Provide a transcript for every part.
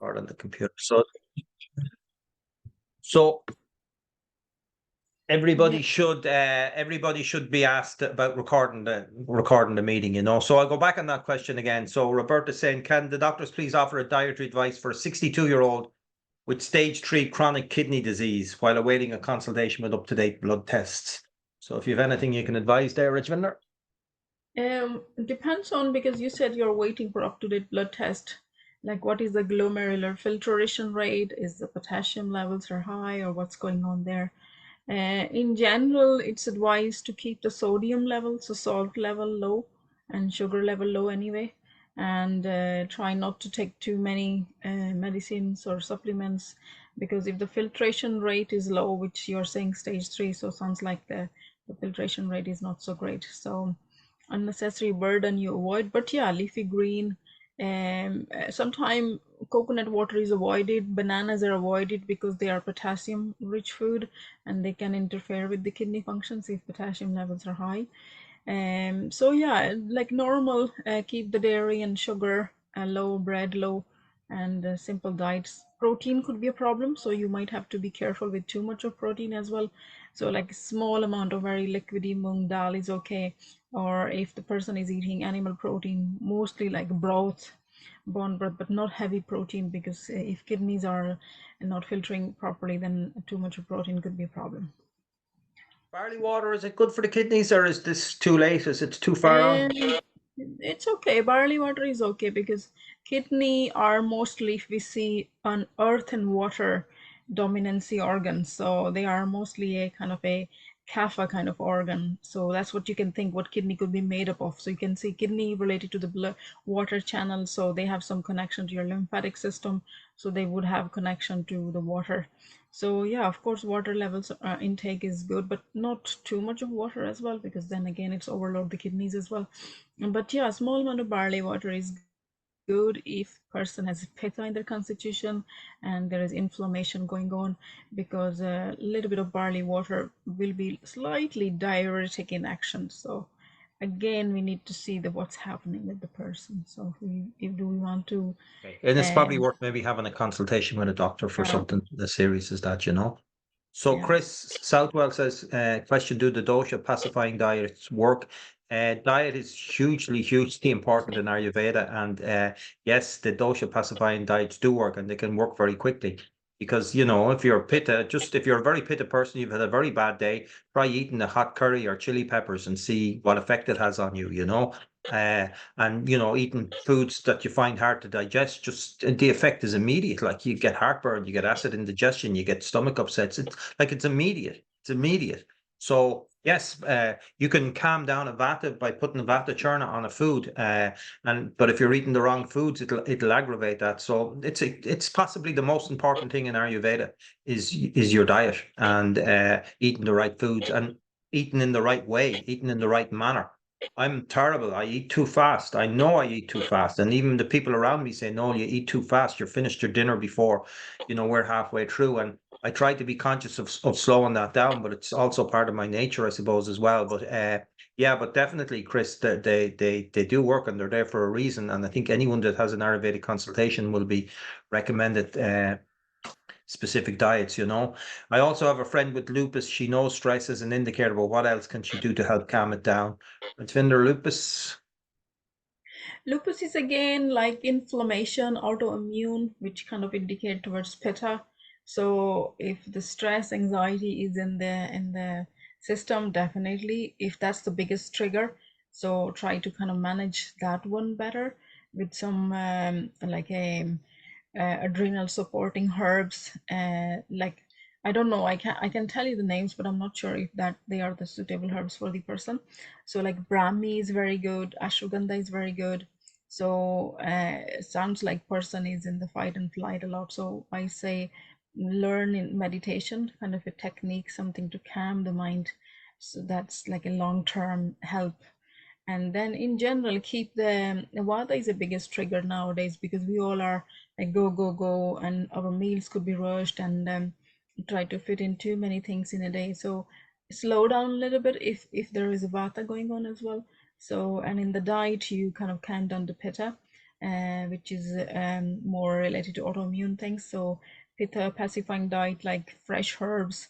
Or on the computer. So everybody should be asked about recording the meeting, you know. So I'll go back on that question again. So Roberta's saying, can the doctors please offer a dietary advice for a 62-year-old with stage 3 chronic kidney disease while awaiting a consultation with up-to-date blood tests? So if you have anything you can advise there, Richvinder? Depends on, because you said you're waiting for up-to-date blood test. Like, what is the glomerular filtration rate? Is the potassium levels are high, or what's going on there? In general, it's advised to keep the sodium level, so salt level low and sugar level low anyway, and try not to take too many medicines or supplements, because if the filtration rate is low, which you're saying stage 3, so sounds like the filtration rate is not so great. So unnecessary burden you avoid. But yeah, leafy green, sometimes coconut water is avoided, bananas are avoided because they are potassium rich food and they can interfere with the kidney functions if potassium levels are high. So yeah, like normal, keep the dairy and sugar low, bread low, and simple diets. Protein could be a problem, so you might have to be careful with too much of protein as well. So like small amount of very liquidy mung dal is okay, or if the person is eating animal protein, mostly like broth, bone broth, but not heavy protein, because if kidneys are not filtering properly, then too much of protein could be a problem. Barley water, is it good for the kidneys, or is this too late? Is it too far on? And it's okay. Barley water is okay because kidney are mostly, if we see, an earth and water dominancy organs. So they are mostly a kind of a kapha kind of organ. So that's what you can think what kidney could be made up of. So you can see kidney related to the blood water channel. So they have some connection to your lymphatic system. So they would have connection to the water. So yeah, of course, water levels intake is good, but not too much of water as well, because then again it's overload the kidneys as well. But yeah, a small amount of barley water is good if person has pitta in their constitution and there is inflammation going on, because a little bit of barley water will be slightly diuretic in action. So again, we need to see the what's happening with the person. So if do we want to Okay. And it's uh, probably worth maybe having a consultation with a doctor for yeah, something as serious as that, you know. So yeah. Chris Southwell says, question, do the dosha pacifying diets work? Diet is hugely important in Ayurveda. And yes, the dosha pacifying diets do work, and they can work very quickly. Because, you know, if you're pitta, just if you're a very pitta person, you've had a very bad day, try eating a hot curry or chili peppers and see what effect it has on you, you know. Uh, and, you know, eating foods that you find hard to digest, just the effect is immediate. Like you get heartburn, you get acid indigestion, you get stomach upsets. It's immediate. It's immediate. So yes, you can calm down a vata by putting a vata churna on a food, but if you're eating the wrong foods, it'll aggravate that. So it's possibly the most important thing in Ayurveda is your diet, and eating the right foods, and eating in the right way, eating in the right manner. I'm terrible. I eat too fast. I know I eat too fast, and even the people around me say, "No, you eat too fast. You're finished your dinner before, we're halfway through." And I try to be conscious of slowing that down, but it's also part of my nature, I suppose, as well. But yeah, but definitely, Chris, they do work, and they're there for a reason. And I think anyone that has an Ayurvedic consultation will be recommended specific diets, you know. I also have a friend with lupus. She knows stress is an indicator, but what else can she do to help calm it down? Vinder, lupus. Lupus is again like inflammation, autoimmune, which kind of indicate towards pitta. So if the stress, anxiety is in the system, definitely, if that's the biggest trigger, so try to kind of manage that one better with some like a adrenal supporting herbs, like I don't know, I can tell you the names, but I'm not sure if that they are the suitable herbs for the person. So like brahmi is very good, ashwagandha is very good. So sounds like person is in the fight and flight a lot. So I say learn in meditation, kind of a technique, something to calm the mind. So that's like a long-term help. And then in general, keep the vata is the biggest trigger nowadays, because we all are like go go go, and our meals could be rushed, and try to fit in too many things in a day. So slow down a little bit if there is a vata going on as well. So, and in the diet, you kind of calm down the pitta. which is more related to autoimmune things. So pitta pacifying diet like fresh herbs,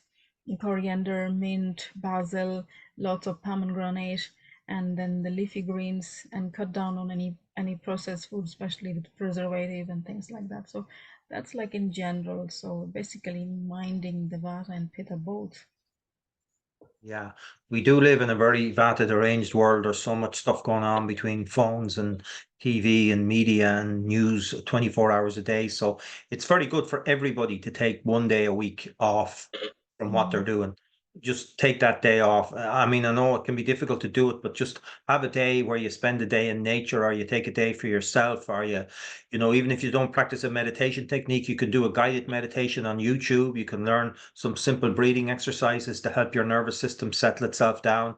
coriander, mint, basil, lots of pomegranate, and then the leafy greens, and cut down on any processed food, especially with preservative and things like that. So that's like in general. So basically minding the vata and pitta both. Yeah, we do live in a very vata deranged world. There's so much stuff going on between phones and TV and media and news 24 hours a day. So it's very good for everybody to take one day a week off from what they're doing. Just take that day off. I mean, I know it can be difficult to do it, but just have a day where you spend a day in nature, or you take a day for yourself, or even if you don't practice a meditation technique, you can do a guided meditation on YouTube. You can learn some simple breathing exercises to help your nervous system settle itself down.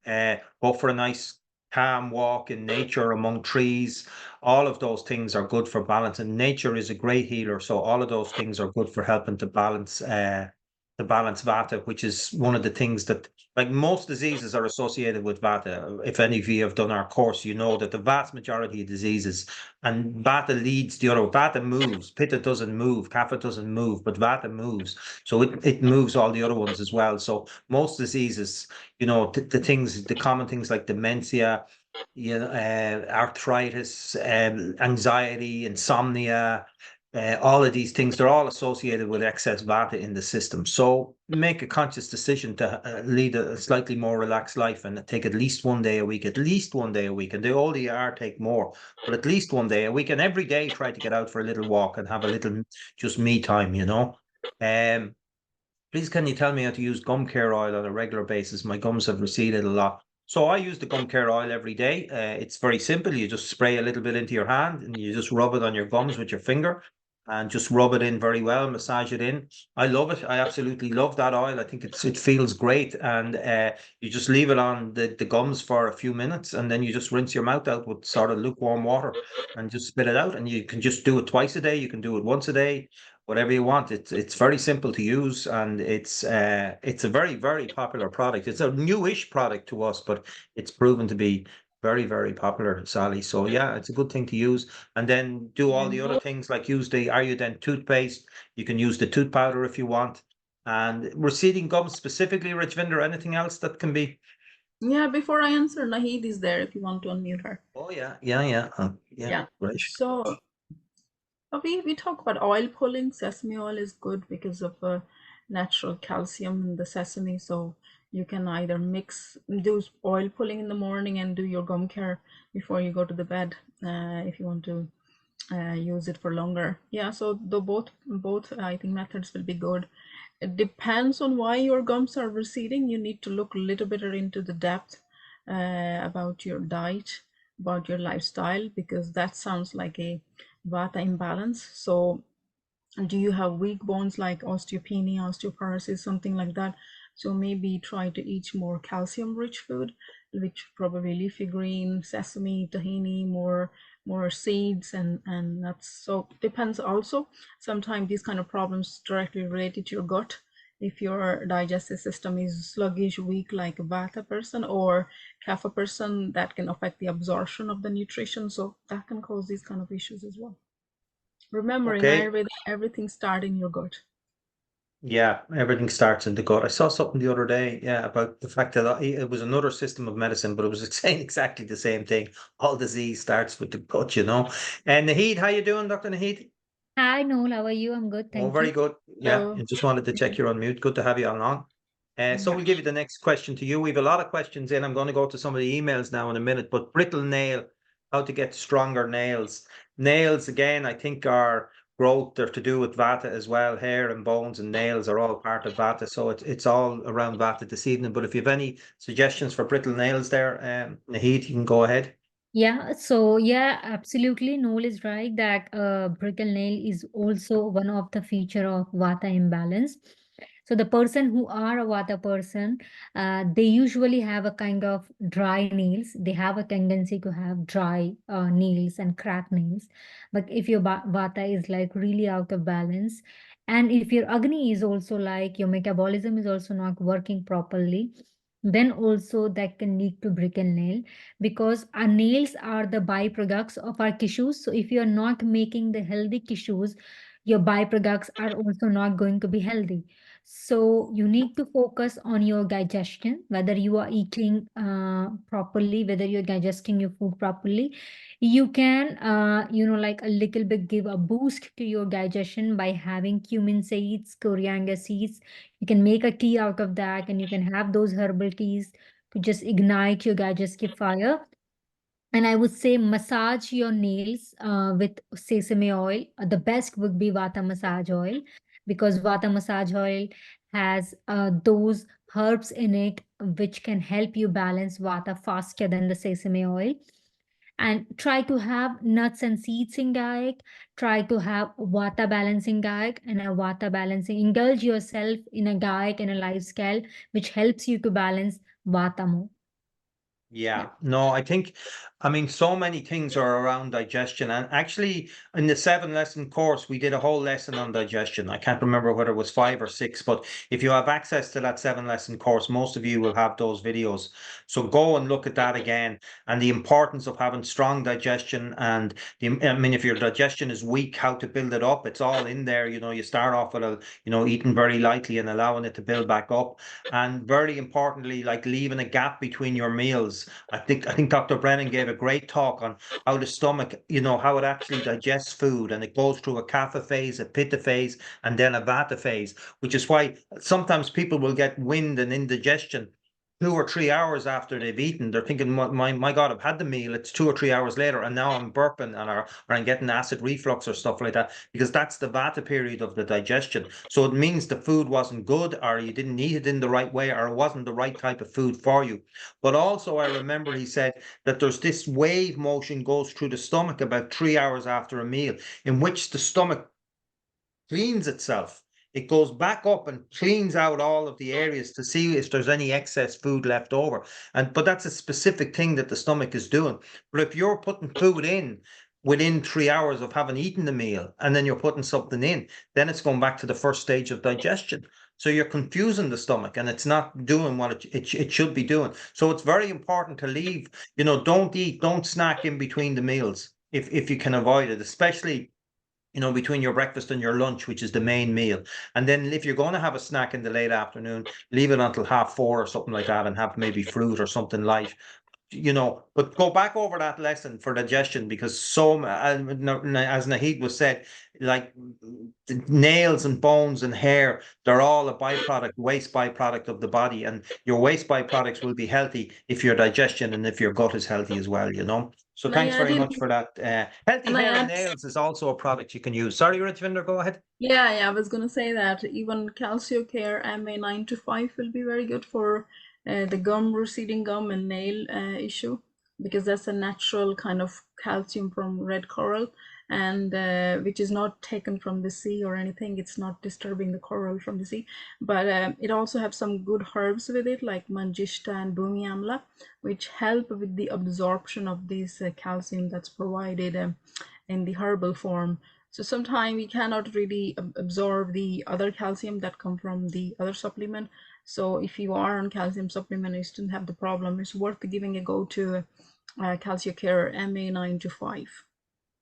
Go for a nice calm walk in nature among trees. All of those things are good for balance, and nature is a great healer. So all of those things are good for helping to balance vata, which is one of the things that, like, most diseases are associated with vata. If any of you have done our course, you know that the vast majority of diseases, and vata leads the other. Vata moves, pitta doesn't move, kapha doesn't move, but vata moves. So it moves all the other ones as well. So most diseases, the common things like dementia, arthritis, anxiety, insomnia, all of these things, they're all associated with excess vata in the system. So make a conscious decision to lead a slightly more relaxed life and take at least one day a week, at least one day a week. And the older you are, take more, but at least one day a week. And every day, try to get out for a little walk and have a little just me time. Um, Please, can you tell me how to use gum care oil on a regular basis? My gums have receded a lot. So I use the gum care oil every day. It's very simple. You just spray a little bit into your hand and you just rub it on your gums with your finger and just rub it in very well, massage it in. I love it. I absolutely love that oil. I think it feels great. And you just leave it on the gums for a few minutes, and then you just rinse your mouth out with sort of lukewarm water and just spit it out. And you can just do it twice a day. You can do it once a day, whatever you want. It's very simple to use, and it's a very, very popular product. It's a newish product to us, but it's proven to be very, very popular, Sally. So yeah, it's a good thing to use. And then do all the other things, like use the Ariodent toothpaste. You can use the tooth powder if you want. And receding gums specifically, Rajvinder, anything else that can be? Yeah, before I answer, Nahid is there if you want to unmute her. Oh yeah, yeah. Yeah, Yeah. right. So we talk about oil pulling. Sesame oil is good because of natural calcium in the sesame. So you can either do oil pulling in the morning and do your gum care before you go to the bed, if you want to use it for longer. Yeah, so the both I think methods will be good. It depends on why your gums are receding. You need to look a little bit into the depth about your diet, about your lifestyle, because that sounds like a vata imbalance. So do you have weak bones like osteopenia, osteoporosis, something like that? So maybe try to eat more calcium rich food, which probably leafy green, sesame, tahini, more seeds and nuts. So depends also. Sometimes these kind of problems directly related to your gut. If your digestive system is sluggish, weak, like a vata person or kapha person, that can affect the absorption of the nutrition. So that can cause these kind of issues as well. Remember, in Okay. Ayurveda, everything starts in your gut. Yeah, everything starts in the gut. I saw something the other day, yeah, about the fact that it was another system of medicine, but it was saying exactly the same thing. All disease starts with the gut. And Naheed, how you doing, Dr. Naheed? Hi, Noel. How are you? I'm good, Oh, thank very you. good. Yeah, So, I just wanted to check you're on mute. Good to have you on. So yeah. we'll give you the next question to you. We have a lot of questions in. I'm going to go to some of the emails now in a minute, but brittle nail, how to get stronger nails. Nails, again, I think are growth. They're to do with Vata as well. Hair and bones and nails are all part of Vata. So it's all around Vata this evening. But if you have any suggestions for brittle nails there, Naheed, you can go ahead. Yeah, absolutely. Noel is right that brittle nail is also one of the feature of Vata imbalance. So the person who are a Vata person, they usually have a kind of dry nails. They have a tendency to have dry nails and cracked nails. But if your Vata is like really out of balance, and if your Agni is also like your metabolism is also not working properly, then also that can lead to brittle nail, because our nails are the byproducts of our tissues. So if you are not making the healthy tissues, your byproducts are also not going to be healthy. So you need to focus on your digestion, whether you are eating properly, whether you're digesting your food properly. You can, like a little bit give a boost to your digestion by having cumin seeds, coriander seeds. You can make a tea out of that, and you can have those herbal teas to just ignite your digestive fire. And I would say massage your nails with sesame oil. The best would be Vata massage oil, because Vata massage oil has those herbs in it which can help you balance Vata faster than the sesame oil. And try to have nuts and seeds in diet. Try to have Vata balancing diet and a Vata balancing. Indulge yourself in a diet and a lifestyle which helps you to balance Vata more. Yeah, no, I mean, so many things are around digestion. And actually, in the 7-lesson course, we did a whole lesson on digestion. I can't remember whether it was 5 or 6, but if you have access to that 7-lesson course, most of you will have those videos. So go and look at that again, and the importance of having strong digestion. And I mean, if your digestion is weak, how to build it up. It's all in there. You start off with eating very lightly and allowing it to build back up. And very importantly, like leaving a gap between your meals. I think Dr. Brennan gave a great talk on how the stomach, how it actually digests food, and it goes through a kapha phase, a pitta phase, and then a vata phase, which is why sometimes people will get wind and indigestion 2 or 3 hours after they've eaten. They're thinking, my God, I've had the meal. It's 2 or 3 hours later, and now I'm burping or I'm getting acid reflux or stuff like that, because that's the vata period of the digestion. So it means the food wasn't good, or you didn't eat it in the right way, or it wasn't the right type of food for you. But also, I remember he said that there's this wave motion goes through the stomach about 3 hours after a meal, in which the stomach cleans itself. It goes back up and cleans out all of the areas to see if there's any excess food left over. But that's a specific thing that the stomach is doing. But if you're putting food in within 3 hours of having eaten the meal, and then you're putting something in, then it's going back to the first stage of digestion. So you're confusing the stomach, and it's not doing what it should be doing. So it's very important to leave, don't snack in between the meals if you can avoid it, especially between your breakfast and your lunch, which is the main meal. And then if you're going to have a snack in the late afternoon, leave it until 4:30 or something like that, and have maybe fruit or something light. But go back over that lesson for digestion, because as Naheed was said, like nails and bones and hair, they're all a waste byproduct of the body, and your waste byproducts will be healthy if your digestion and if your gut is healthy as well. So And I thanks very add much in, for that. Healthy and I hair and add, nails is also a product you can use. Sorry, Rajvinder, go ahead. yeah, I was gonna say that even CalcioCare MA925 will be very good for the gum, receding gum and nail issue, because that's a natural kind of calcium from red coral, and which is not taken from the sea or anything. It's not disturbing the coral from the sea, but it also have some good herbs with it, like Manjishta and Bhumi Amla, which help with the absorption of this calcium that's provided in the herbal form. So sometimes we cannot really absorb the other calcium that come from the other supplement. So if you are on calcium supplement and you still have the problem, it's worth giving a go to CalcioCare MA925.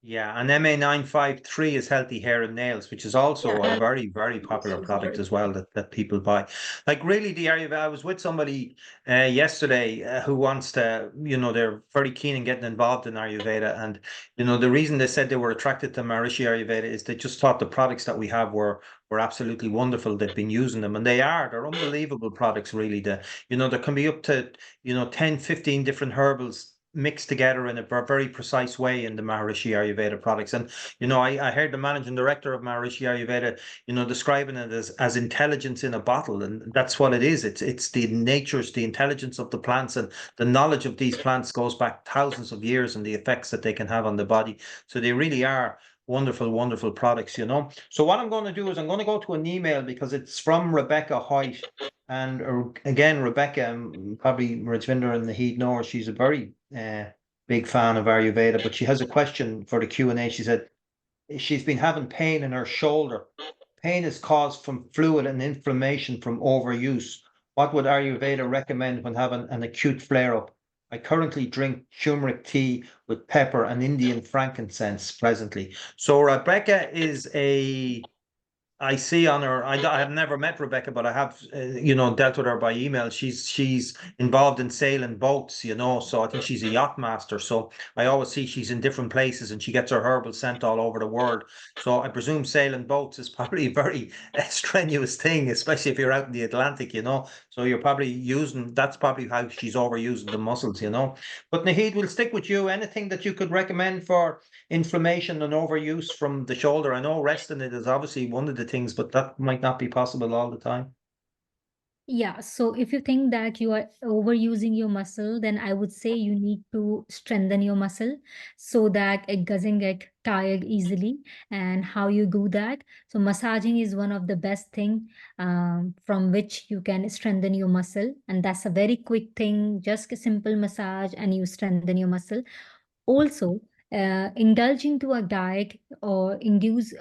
Yeah, and MA953 is healthy hair and nails, which is also a Yeah, very, very popular it's product very as well that people buy. Like really, the Ayurveda, I was with somebody yesterday who wants to, they're very keen in getting involved in Ayurveda. And, the reason they said they were attracted to Maharishi Ayurveda is they just thought the products that we have were absolutely wonderful. They've been using them, and they're unbelievable products, really. There can be up to, 10, 15 different herbals mixed together in a very precise way in the Maharishi Ayurveda products. And, I heard the managing director of Maharishi Ayurveda, describing it as intelligence in a bottle. And that's what it is. It's the intelligence of the plants, and the knowledge of these plants goes back thousands of years, and the effects that they can have on the body. So they really are wonderful, wonderful products. So what I'm going to do is I'm going to go to an email, because it's from Rebecca Hoyt. And again, Rebecca, probably Rajvinder and Naheed know her. She's a very big fan of Ayurveda, but she has a question for the Q&A. She said she's been having pain in her shoulder. Pain is caused from fluid and inflammation from overuse. What would Ayurveda recommend when having an acute flare-up? I currently drink turmeric tea with pepper and Indian frankincense presently. So Rebecca is I see on her. I have never met Rebecca, but I have, dealt with her by email. She's involved in sailing boats, So I think she's a yacht master. So I always see she's in different places, and she gets her herbal sent all over the world. So I presume sailing boats is probably a very strenuous thing, especially if you're out in the Atlantic, So you're probably using. That's probably how she's overusing the muscles. But Naheed, we'll stick with you. Anything that you could recommend for inflammation and overuse from the shoulder? I know resting it is obviously one of the things, but that might not be possible all the time. Yeah, so if you think that you are overusing your muscle, then I would say you need to strengthen your muscle so that it doesn't get tired easily. And how you do that? So massaging is one of the best thing from which you can strengthen your muscle. And that's a very quick thing, just a simple massage and you strengthen your muscle. Also, indulging to a diet or induce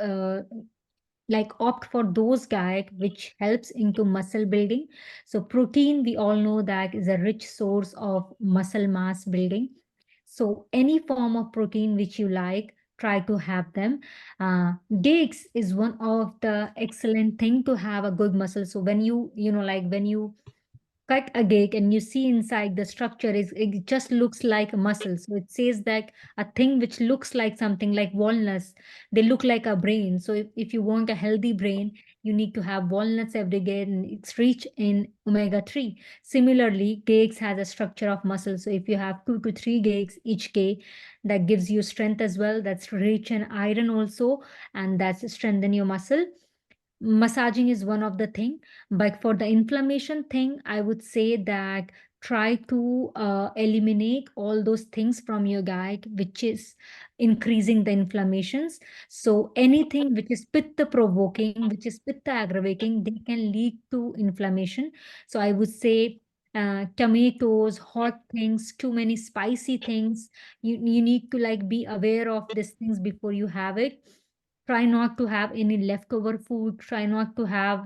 like opt for those diet which helps into muscle building. So protein, we all know that is a rich source of muscle mass building. So any form of protein which you like, try to have them. Dates is one of the excellent thing to have a good muscle. So when when you cut a cake and you see inside the structure is it just looks like a muscle, so it says that a thing which looks like something like walnuts, they look like a brain. So if you want a healthy brain, you need to have walnuts every day and it's rich in omega-3. Similarly, cakes has a structure of muscle, so if you have 2 to 3 cakes each cake, that gives you strength as well, that's rich in iron also, and that's strengthen your muscle. Massaging is one of the thing, but for the inflammation thing, I would say that try to eliminate all those things from your diet which is increasing the inflammations. So anything which is pitta provoking, which is pitta aggravating, they can lead to inflammation. So I would say tomatoes, hot things, too many spicy things, you need to like be aware of these things before you have it. Try not to have any leftover food, try not to have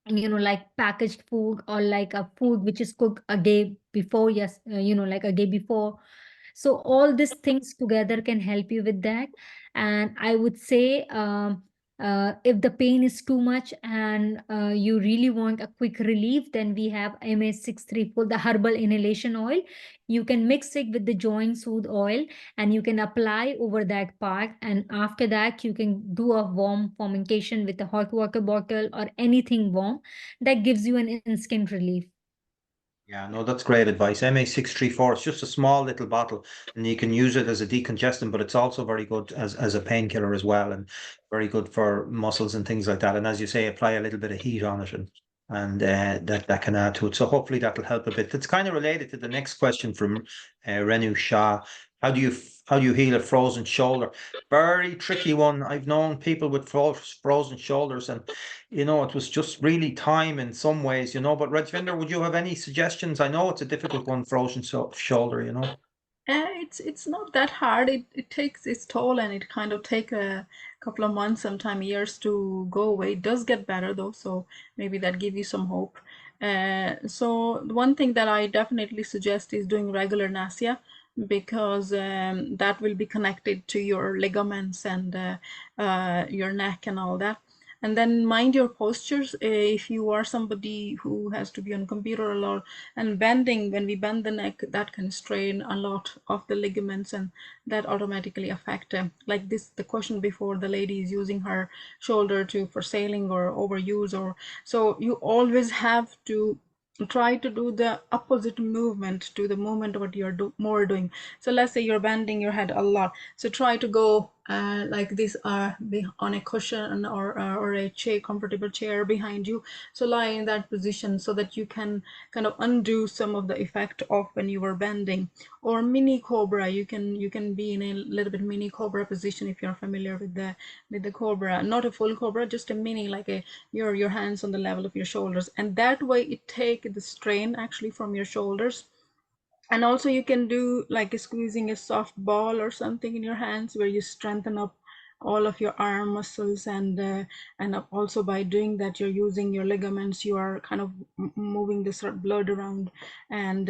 like packaged food or like a food which is cooked a day before. Yes, like a day before. So all these things together can help you with that. And I would say if the pain is too much and you really want a quick relief, then we have MA634, the herbal inhalation oil. You can mix it with the joint soothe oil and you can apply over that part. And after that, you can do a warm fermentation with a hot water bottle or anything warm that gives you an instant relief. Yeah, no, that's great advice. MA634, it's just a small little bottle and you can use it as a decongestant, but it's also very good as a painkiller as well, and very good for muscles and things like that. And as you say, apply a little bit of heat on it, and that can add to it. So hopefully that'll help a bit. It's kind of related to the next question from Renu Shah. How do you heal a frozen shoulder? Very tricky one. I've known people with frozen shoulders, and it was just really time in some ways, But Rajvinder, would you have any suggestions? I know it's a difficult one, frozen shoulder. It's not that hard. It takes its toll and it kind of take a couple of months, sometime years to go away. It does get better though, so maybe that give you some hope. So the one thing that I definitely suggest is doing regular nasya, because that will be connected to your ligaments and your neck and all that. And then mind your postures. If you are somebody who has to be on computer a lot, and bending, when we bend the neck, that can strain a lot of the ligaments, and that automatically affect like this, the question before, the lady is using her shoulder for sailing or overuse, or so you always have to try to do the opposite movement to the movement what you're more doing. So let's say you're bending your head a lot, so try to go like this, on a cushion or a chair, comfortable chair behind you. So lie in that position so that you can kind of undo some of the effect of when you were bending. Or mini cobra, you can be in a little bit mini cobra position if you're familiar with the cobra. Not a full cobra, just a mini, like your hands on the level of your shoulders, and that way it take the strain actually from your shoulders. And also you can do like squeezing a soft ball or something in your hands where you strengthen up all of your arm muscles, and also by doing that, you're using your ligaments. You are kind of moving the sort of blood around, and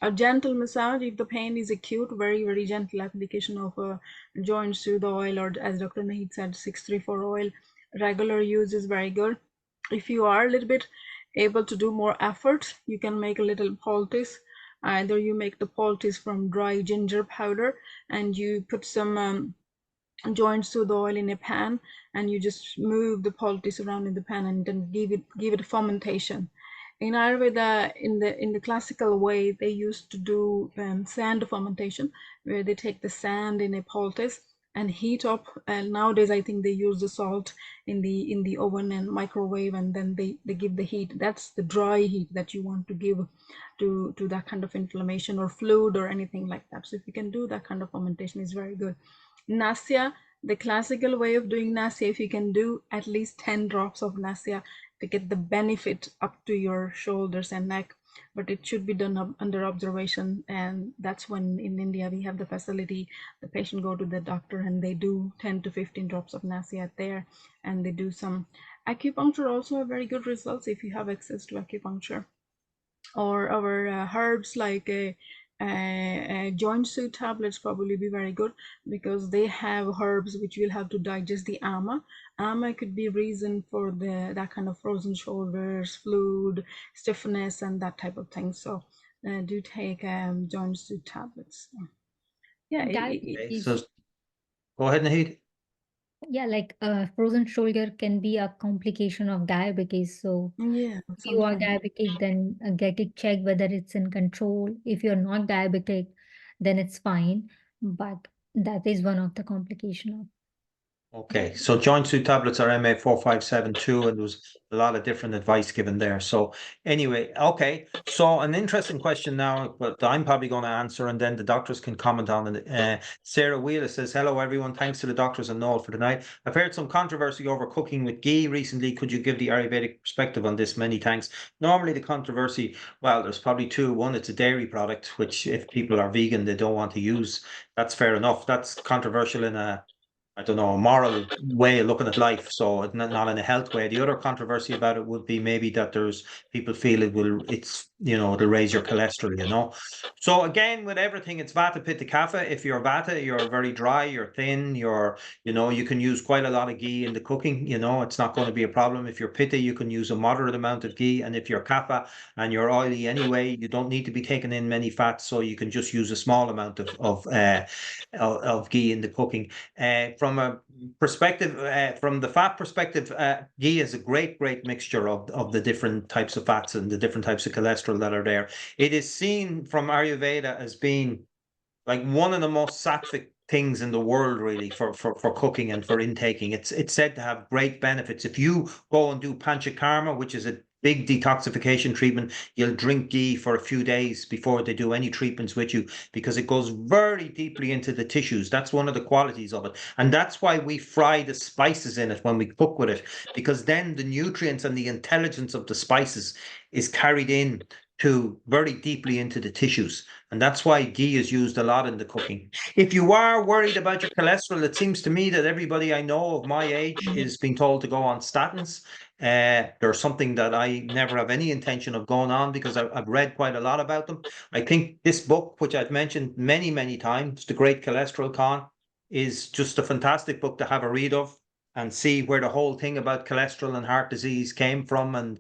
a gentle massage if the pain is acute. Very, very gentle application of a joint soothe oil, or as Dr. Nahid said, 634 oil. Regular use is very good. If you are a little bit able to do more effort, you can make a little poultice. Either you make the poultice from dry ginger powder, and you put some joint soothe oil in a pan, and you just move the poultice around in the pan, and then give it fermentation. In Ayurveda, in the classical way, they used to do sand fermentation, where they take the sand in a poultice and heat up. And nowadays, I think they use the salt in the oven and microwave, and then they give the heat. That's the dry heat that you want to give to that kind of inflammation or fluid or anything like that. So if you can do that kind of fermentation, is very good. Nasya, the classical way of doing Nasya, if you can do at least 10 drops of Nasya to get the benefit up to your shoulders and neck, but it should be done under observation. And that's when in India we have the facility, the patient go to the doctor and they do 10 to 15 drops of Nasya there, and they do some acupuncture. Also have very good results if you have access to acupuncture, or our herbs like joint soothe tablets probably be very good, because they have herbs which will have to digest the ama. Ama could be reason for that kind of frozen shoulders, fluid, stiffness, and that type of thing. So do take joint soothe tablets. Yeah, Okay, Diabetes. so go ahead, Nahid. Yeah, like frozen shoulder can be a complication of diabetes. So yeah, if you are sometimes. diabetic, then get it checked whether it's in control. If you're not diabetic, then it's fine. But that is one of the complication of Okay, so joint soothe tablets are MA4572, and there was a lot of different advice given there. So anyway, okay, so an interesting question now, but I'm probably going to answer, and then the doctors can comment on it. Sarah Wheeler says, hello everyone, thanks to the doctors and Noel for tonight. I've heard some controversy over cooking with ghee recently. Could you give the Ayurvedic perspective on this? Many thanks. Normally the controversy, well, there's probably two. One, it's a dairy product, which if people are vegan, they don't want to use. That's fair enough. That's controversial in I don't know, a moral way of looking at life. So it's not in a health way. The other controversy about it would be maybe that there's people feel it'll raise your cholesterol. So again, with everything, it's Vata Pitta Kapha. If you're Vata, you're very dry, you're thin, you can use quite a lot of ghee in the cooking, it's not going to be a problem. If you're Pitta, you can use a moderate amount of ghee. And if you're Kapha and you're oily anyway, you don't need to be taking in many fats. So you can just use a small amount of ghee in the cooking. From a perspective, from the fat perspective, ghee is a great mixture of the different types of fats and the different types of cholesterol that are there. It is seen from Ayurveda as being like one of the most sattvic things in the world, really, for cooking and for intaking. It's said to have great benefits. If you go and do panchakarma, which is a big detoxification treatment, you'll drink ghee for a few days before they do any treatments with you, because it goes very deeply into the tissues. That's one of the qualities of it. And that's why we fry the spices in it when we cook with it, because then the nutrients and the intelligence of the spices is carried in to very deeply into the tissues. And that's why ghee is used a lot in the cooking. If you are worried about your cholesterol, it seems to me that everybody I know of my age is being told to go on statins. There's something that I never have any intention of going on, because I've read quite a lot about them. I think this book, which I've mentioned many, many times, The Great Cholesterol Con, is just a fantastic book to have a read of and see where the whole thing about cholesterol and heart disease came from, and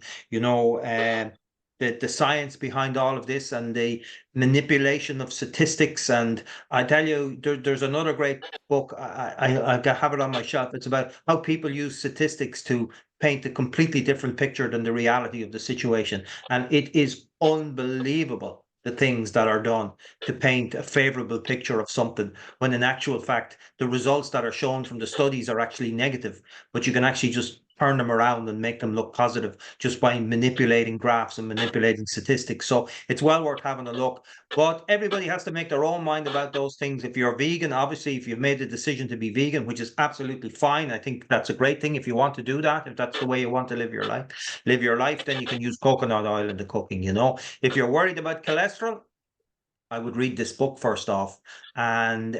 the science behind all of this, and the manipulation of statistics. And I tell you, there's another great book. I have it on my shelf. It's about how people use statistics to paint a completely different picture than the reality of the situation. And it is unbelievable, the things that are done to paint a favorable picture of something, when in actual fact, the results that are shown from the studies are actually negative. But you can actually just turn them around and make them look positive just by manipulating graphs and manipulating statistics. So it's well worth having a look. But everybody has to make their own mind about those things. If you're vegan, obviously, if you've made the decision to be vegan, which is absolutely fine, I think that's a great thing. If you want to do that, if that's the way you want to live your life, then you can use coconut oil in the cooking. If you're worried about cholesterol, I would read this book first off, and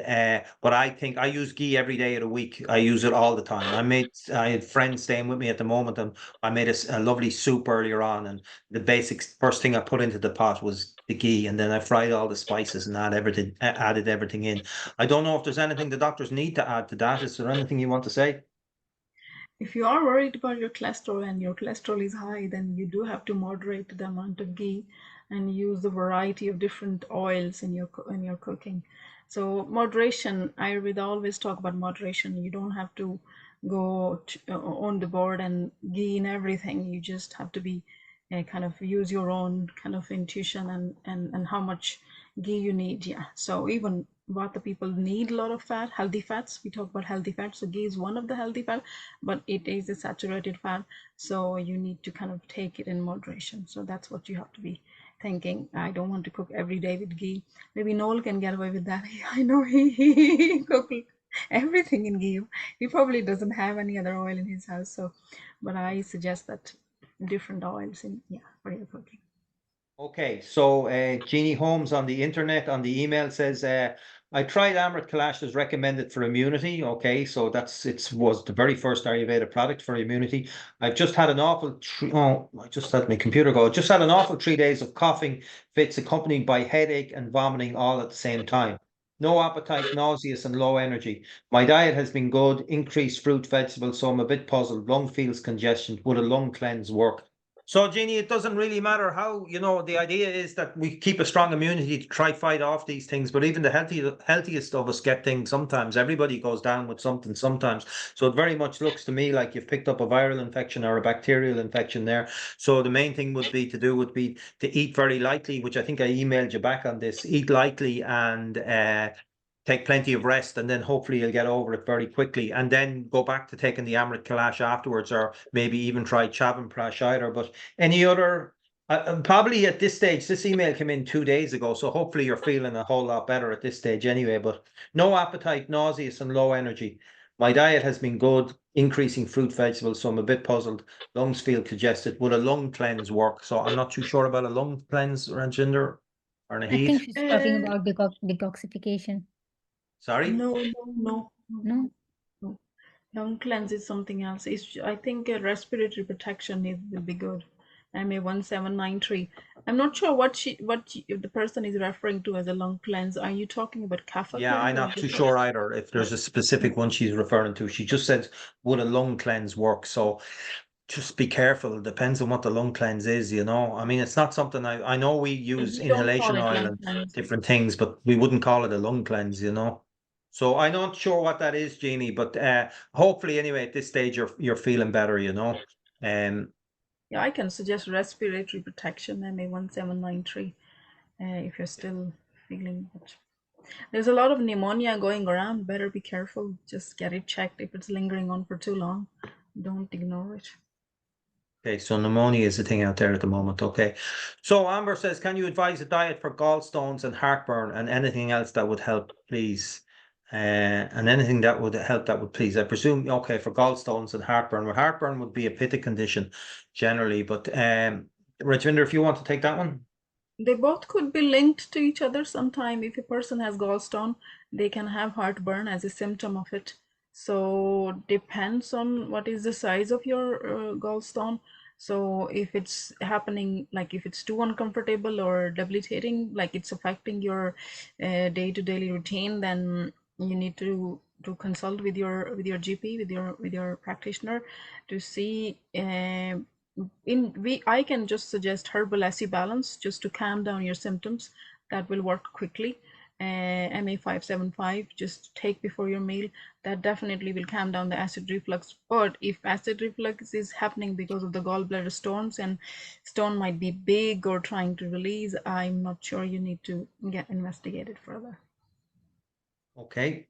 but I think I use ghee every day of the week. I use it all the time. I had friends staying with me at the moment, and I made a lovely soup earlier on, and the basic first thing I put into the pot was the ghee, and then I fried all the spices and added everything in. I don't know if there's anything the doctors need to add to that. Is there anything you want to say? If you are worried about your cholesterol and your cholesterol is high, then you do have to moderate the amount of ghee and use the variety of different oils in your cooking. So moderation, Ayurveda always talk about moderation. You don't have to go on the board and ghee in everything. You just have to be kind of use your own kind of intuition and how much ghee you need. Yeah. So even Vata people need a lot of fat, healthy fats. We talk about healthy fats. So ghee is one of the healthy fat, but it is a saturated fat. So you need to kind of take it in moderation. So that's what you have to be thinking. I don't want to cook every day with ghee. Maybe Noel can get away with that. I know he cook everything in ghee. He probably doesn't have any other oil in his house. So, but I suggest that different oils in, yeah, for your cooking. Okay, so Jeannie Holmes on the internet, on the email says, I tried Amrit Kalash as recommended for immunity. Okay, so was the very first Ayurveda product for immunity. I've just had an awful, I just had my computer go. Just had an awful 3 days of coughing fits accompanied by headache and vomiting all at the same time. No appetite, nauseous and low energy. My diet has been good, increased fruit, vegetables, so I'm a bit puzzled. Lung feels congestion. Would a lung cleanse work? So, Jeannie, it doesn't really matter how, the idea is that we keep a strong immunity to try fight off these things. But even the healthiest of us get things sometimes. Everybody goes down with something sometimes. So it very much looks to me like you've picked up a viral infection or a bacterial infection there. So the main thing would be to eat very lightly, which I think I emailed you back on this. Eat lightly and take plenty of rest, and then hopefully you'll get over it very quickly, and then go back to taking the Amrit Kalash afterwards, or maybe even try Chyawanprash either. But any other, probably at this stage, this email came in 2 days ago, so hopefully you're feeling a whole lot better at this stage anyway. But no appetite, nauseous and low energy. My diet has been good, increasing fruit, vegetables, so I'm a bit puzzled. Lungs feel congested. Would a lung cleanse work? So I'm not too sure about a lung cleanse, Ranjinder or I think Naheed. she's talking about detoxification. Sorry? No. No? No. Lung cleanse is something else. I think respiratory protection will be good. MA 1793. I'm not sure if the person is referring to as a lung cleanse. Are you talking about kapha Yeah, I'm cleanse or not too sure either if there's a specific one she's referring to. She just said, would a lung cleanse work? So just be careful. It depends on what the lung cleanse is, I mean, it's not something I know we use We don't call inhalation it oil lung and cleanse. different things, but we wouldn't call it a lung cleanse. So I'm not sure what that is, Jeannie, but hopefully anyway, at this stage you're feeling better. Um, Yeah, I can suggest respiratory protection, MA 1793, if you're still feeling it. There's a lot of pneumonia going around. Better be careful. Just get it checked if it's lingering on for too long. Don't ignore it. Okay, so pneumonia is the thing out there at the moment. Okay. So Amber says, can you advise a diet for gallstones and heartburn and anything else that would help, please? And anything that would help that would please. I presume, okay, for gallstones and heartburn. Well, heartburn would be a pitta condition generally, but Rajvinder, if you want to take that one. They both could be linked to each other sometime. If a person has gallstone, they can have heartburn as a symptom of it. So depends on what is the size of your gallstone. So if it's happening, like if it's too uncomfortable or debilitating, like it's affecting your day-to-day routine, then you need to consult with your GP, with your practitioner, to see I can just suggest herbal balance just to calm down your symptoms. That will work quickly. MA 575, just take before your meal. That definitely will calm down the acid reflux. But if acid reflux is happening because of the gallbladder stones, and stone might be big or trying to release, I'm not sure. You need to get investigated further. Okay.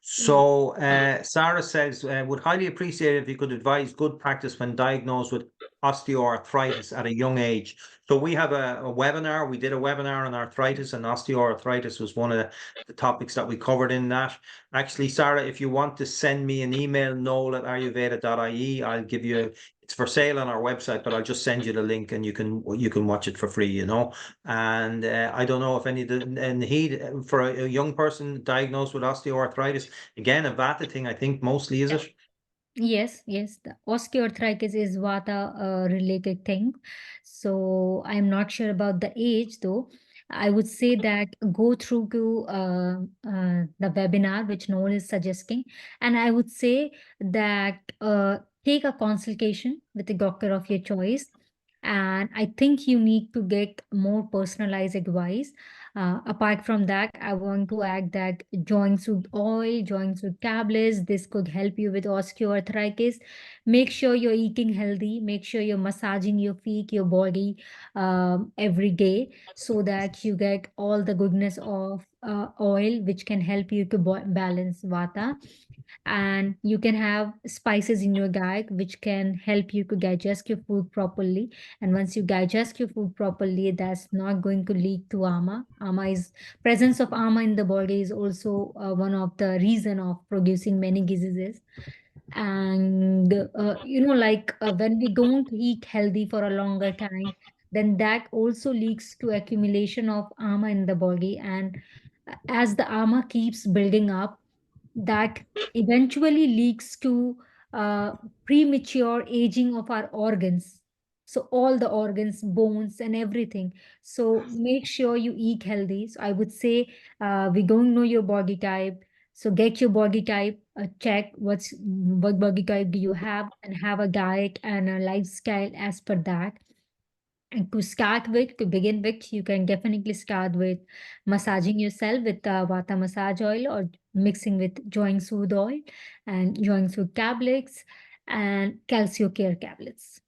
So Sarah says, would highly appreciate if you could advise good practice when diagnosed with osteoarthritis at a young age. So we have a webinar. We did a webinar on arthritis, and osteoarthritis was one of the topics that we covered in that. Actually, Sarah, if you want to send me an email, noel@ayurveda.ie, I'll give you. It's for sale on our website, but I'll just send you the link, and you can watch it for free. You know, and I don't know if any and for a young person diagnosed with osteoarthritis, again a Vata thing. I think mostly is it. Yes, yes, the osteoarthritis is Vata related thing. So I'm not sure about the age though. I would say that go through to the webinar which Noel is suggesting, and I would say that take a consultation with the doctor of your choice. And I think you need to get more personalized advice. Apart from that, I want to add that joint soup oil, joint soup tablets, this could help you with osteoarthritis. Make sure you're eating healthy. Make sure you're massaging your feet, your body every day so that you get all the goodness of oil, which can help you to balance vata. And you can have spices in your diet, which can help you to digest your food properly. And once you digest your food properly, that's not going to lead to ama. Ama is presence of ama in the body is also one of the reason of producing many diseases. And when we don't eat healthy for a longer time, then that also leads to accumulation of ama in the body. And as the ama keeps building up, that eventually leads to uh, premature aging of our organs. So all the organs, bones, and everything. So make sure you eat healthy. So I would say we don't know your body type. So get your body type, check what body type do you have, and have a diet and a lifestyle as per that. And to begin with, you can definitely start with massaging yourself with Vata massage oil or mixing with Joint Soothe oil and Joint Soothe tablets and Calcio Care tablets.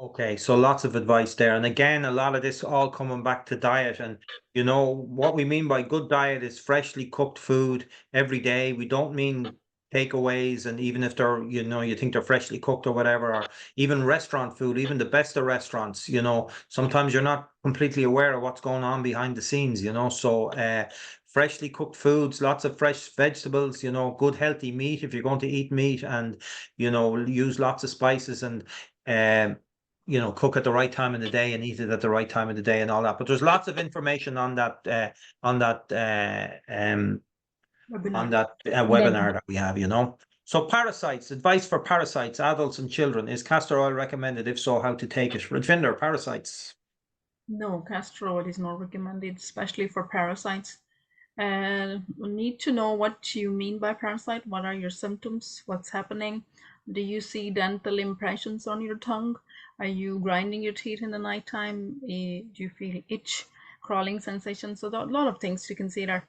Okay, so lots of advice there. And again, a lot of this all coming back to diet. And you know, what we mean by good diet is freshly cooked food every day. We don't mean takeaways, and even if they're, you think they're freshly cooked or whatever, or even restaurant food, even the best of restaurants, sometimes you're not completely aware of what's going on behind the scenes, so freshly cooked foods, lots of fresh vegetables, good healthy meat if you're going to eat meat, and use lots of spices, and um cook at the right time of the day and eat it at the right time of the day and all that. But there's lots of information on that webinar that we have. So parasites, advice for parasites, adults and children. Is castor oil recommended? If so, how to take it? Rajvinder, parasites. No, castor oil is not recommended, especially for parasites. And we need to know what you mean by parasite. What are your symptoms? What's happening? Do you see dental impressions on your tongue? Are you grinding your teeth in the nighttime? Do you feel itch, crawling sensation? So a lot of things to consider.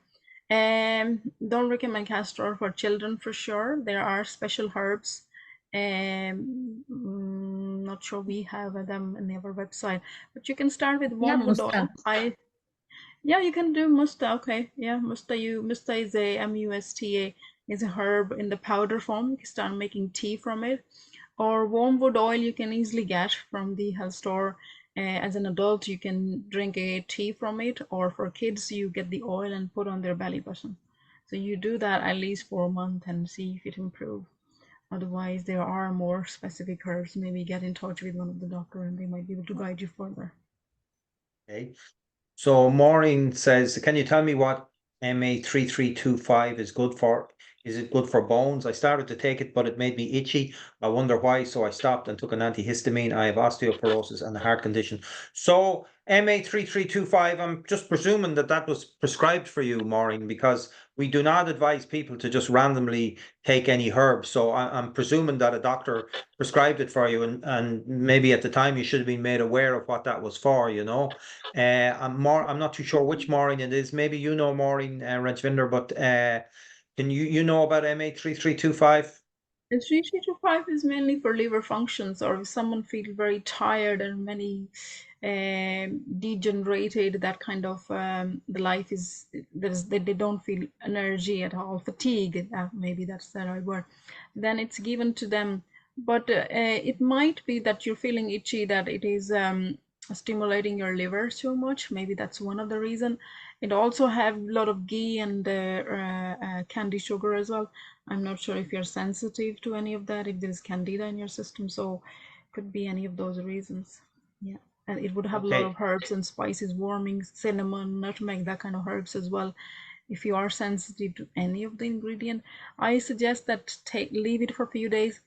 Don't recommend castor oil for children for sure. There are special herbs. Not sure we have them in our website, but you can start with Yeah, wormwood oil. Musta. Yeah, you can do musta. Okay, yeah, musta is a musta is a herb in the powder form. You can start making tea from it, or wormwood oil you can easily get from the health store. As an adult, you can drink a tea from it, or for kids, you get the oil and put on their belly button. So you do that at least for a month and see if it improves. Otherwise, there are more specific herbs. Maybe get in touch with one of the doctor and they might be able to guide you further. Okay. So Maureen says, can you tell me what MA3325 is good for? Is it good for bones? I started to take it, but it made me itchy. I wonder why, so I stopped and took an antihistamine. I have osteoporosis and a heart condition. So MA3325, I'm just presuming that was prescribed for you, Maureen, because we do not advise people to just randomly take any herb. So I'm presuming that a doctor prescribed it for you, and maybe at the time you should have been made aware of what that was for, I'm not too sure which Maureen it is. Maybe you know Maureen Rajvinder, but can you know about MA3325? The 3325 is mainly for liver functions, or if someone feels very tired and many degenerated, that kind of the life is they don't feel energy at all, fatigue. Maybe that's the right word. Then it's given to them But it might be that you're feeling itchy, that it is stimulating your liver too much. Maybe that's one of the reason. It also have a lot of ghee and candy sugar as well. I'm not sure if you're sensitive to any of that, if there is candida in your system, so could be any of those reasons. Yeah, and it would have a lot Okay. of herbs and spices, warming, cinnamon, nutmeg, that kind of herbs as well. If you are sensitive to any of the ingredient, I suggest that leave it for a few days.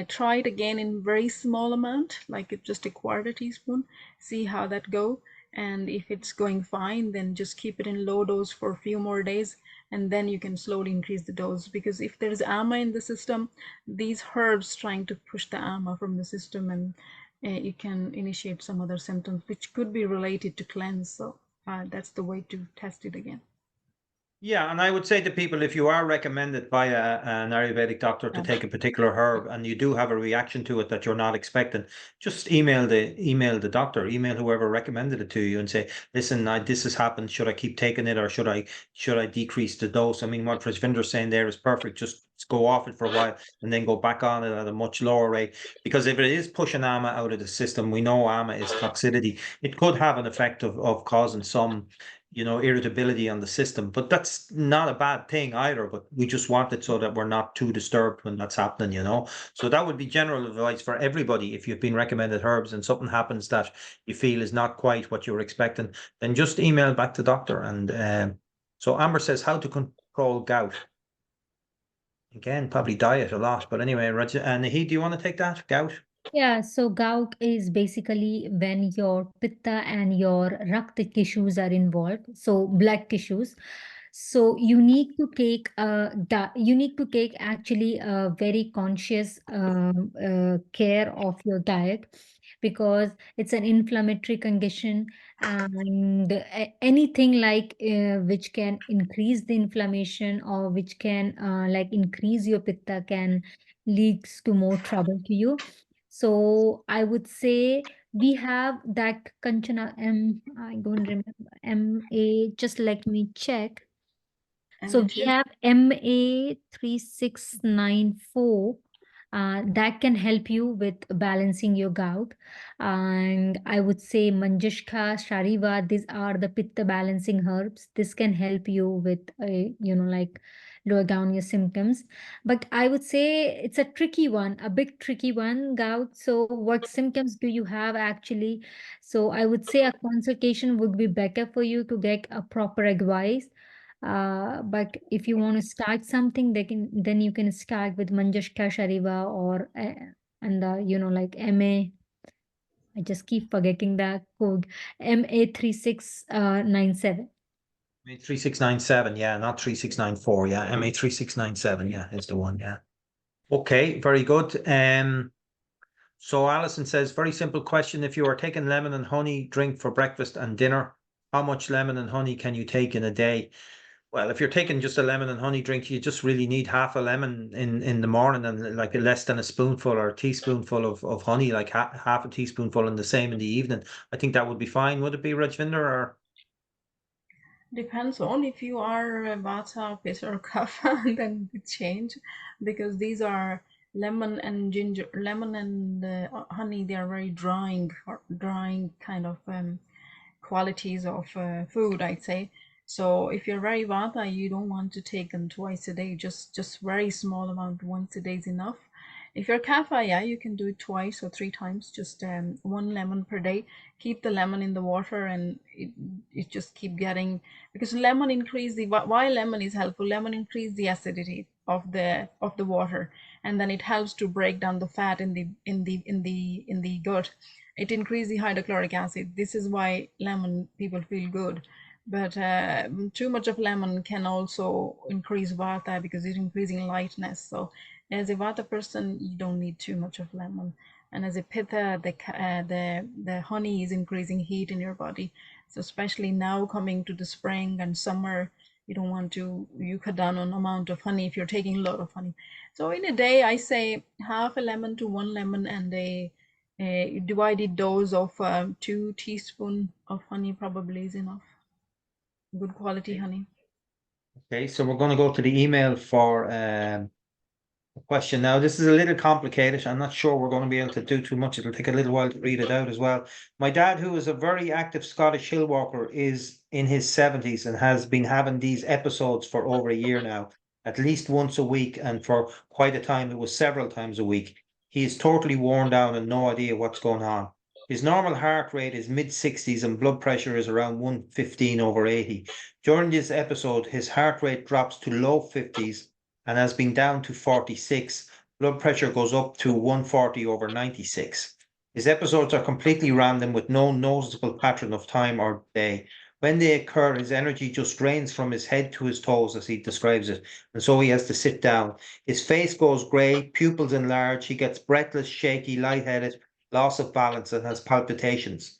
Try it again in very small amount, like just a quarter teaspoon. See how that go, and if it's going fine, then just keep it in low dose for a few more days, and then you can slowly increase the dose. Because if there's AMA in the system, these herbs trying to push the AMA from the system, and it can initiate some other symptoms which could be related to cleanse. So that's the way to test it again. Yeah, and I would say to people, if you are recommended by an Ayurvedic doctor to take a particular herb and you do have a reaction to it that you're not expecting, just email the doctor, email whoever recommended it to you, and say, listen, this has happened. Should I keep taking it, or should I decrease the dose? I mean, what Rajvinder's saying there is perfect. Just go off it for a while and then go back on it at a much lower rate. Because if it is pushing AMA out of the system, we know AMA is toxicity. It could have an effect of causing some irritability on the system, but that's not a bad thing either. But we just want it so that we're not too disturbed when that's happening, So that would be general advice for everybody. If you've been recommended herbs and something happens that you feel is not quite what you're expecting, then just email back to doctor. And so Amber says, how to control gout? Again, probably diet a lot, but anyway, and he, do you want to take that? Gout? Yeah, so gout is basically when your pitta and your rakta tissues are involved, so blood tissues. So you need to take actually a very conscious care of your diet, because it's an inflammatory condition, and anything like which can increase the inflammation, or which can like increase your pitta, can leads to more trouble to you. So I would say we have that Kanchana I don't remember MA, just let me check. So we MA2. have MA 3694 that can help you with balancing your gout. And I would say Manjishka, Shariva, these are the pitta balancing herbs. This can help you with, like lower down your symptoms. But I would say it's a tricky one, a big tricky one, gout. So what symptoms do you have actually? So I would say a consultation would be better for you to get a proper advice. But if you want to start something, then you can start with Manjashka Shariva, or and like MA. I just keep forgetting that code. MA 3697. 3697, yeah, not 3694, yeah. MA 3697, yeah, is the one, yeah. Okay, very good. So Alison says, very simple question. If you are taking lemon and honey drink for breakfast and dinner, how much lemon and honey can you take in a day? Well, if you're taking just a lemon and honey drink, you just really need half a lemon in the morning, and like less than a spoonful or a teaspoonful of honey, like half a teaspoonful, and the same in the evening. I think that would be fine. Would it be, Rajvinder? Or Depends on if you are Vata, Pitta, or Kapha, then it change, because these are lemon and ginger, lemon and honey. They are very drying kind of qualities of food, I'd say. So if you're very Vata, you don't want to take them twice a day. Just very small amount once a day is enough. If you're Kapha, yeah, you can do it twice or three times. Just one lemon per day. Keep the lemon in the water, and it just keep getting, because lemon increase the, why lemon is helpful. Lemon increase the acidity of the water, and then it helps to break down the fat in the gut. It increases the hydrochloric acid. This is why lemon people feel good. But too much of lemon can also increase vata, because it's increasing lightness. So as a vata person, you don't need too much of lemon. And as a pitta, the honey is increasing heat in your body. So especially now coming to the spring and summer, you cut down on amount of honey if you're taking a lot of honey. So in a day, I say half a lemon to one lemon, and a divided dose of 2 teaspoons of honey probably is enough. Good quality honey. okay, so we're going to go to the email for question now. This is a little complicated. I'm not sure we're going to be able to do too much. It'll take a little while to read it out as well. My dad, who is a very active Scottish hill walker, is in his 70s and has been having these episodes for over a year now, at least once a week, and for quite a time, it was several times a week. He is totally worn down and no idea what's going on. His normal heart rate is mid-60s and blood pressure is around 115/80. During this episode, his heart rate drops to low 50s and has been down to 46. Blood pressure goes up to 140/96. His episodes are completely random with no noticeable pattern of time or day. When they occur, his energy just drains from his head to his toes, as he describes it, and so he has to sit down. His face goes grey, pupils enlarge, he gets breathless, shaky, lightheaded, loss of balance, and has palpitations.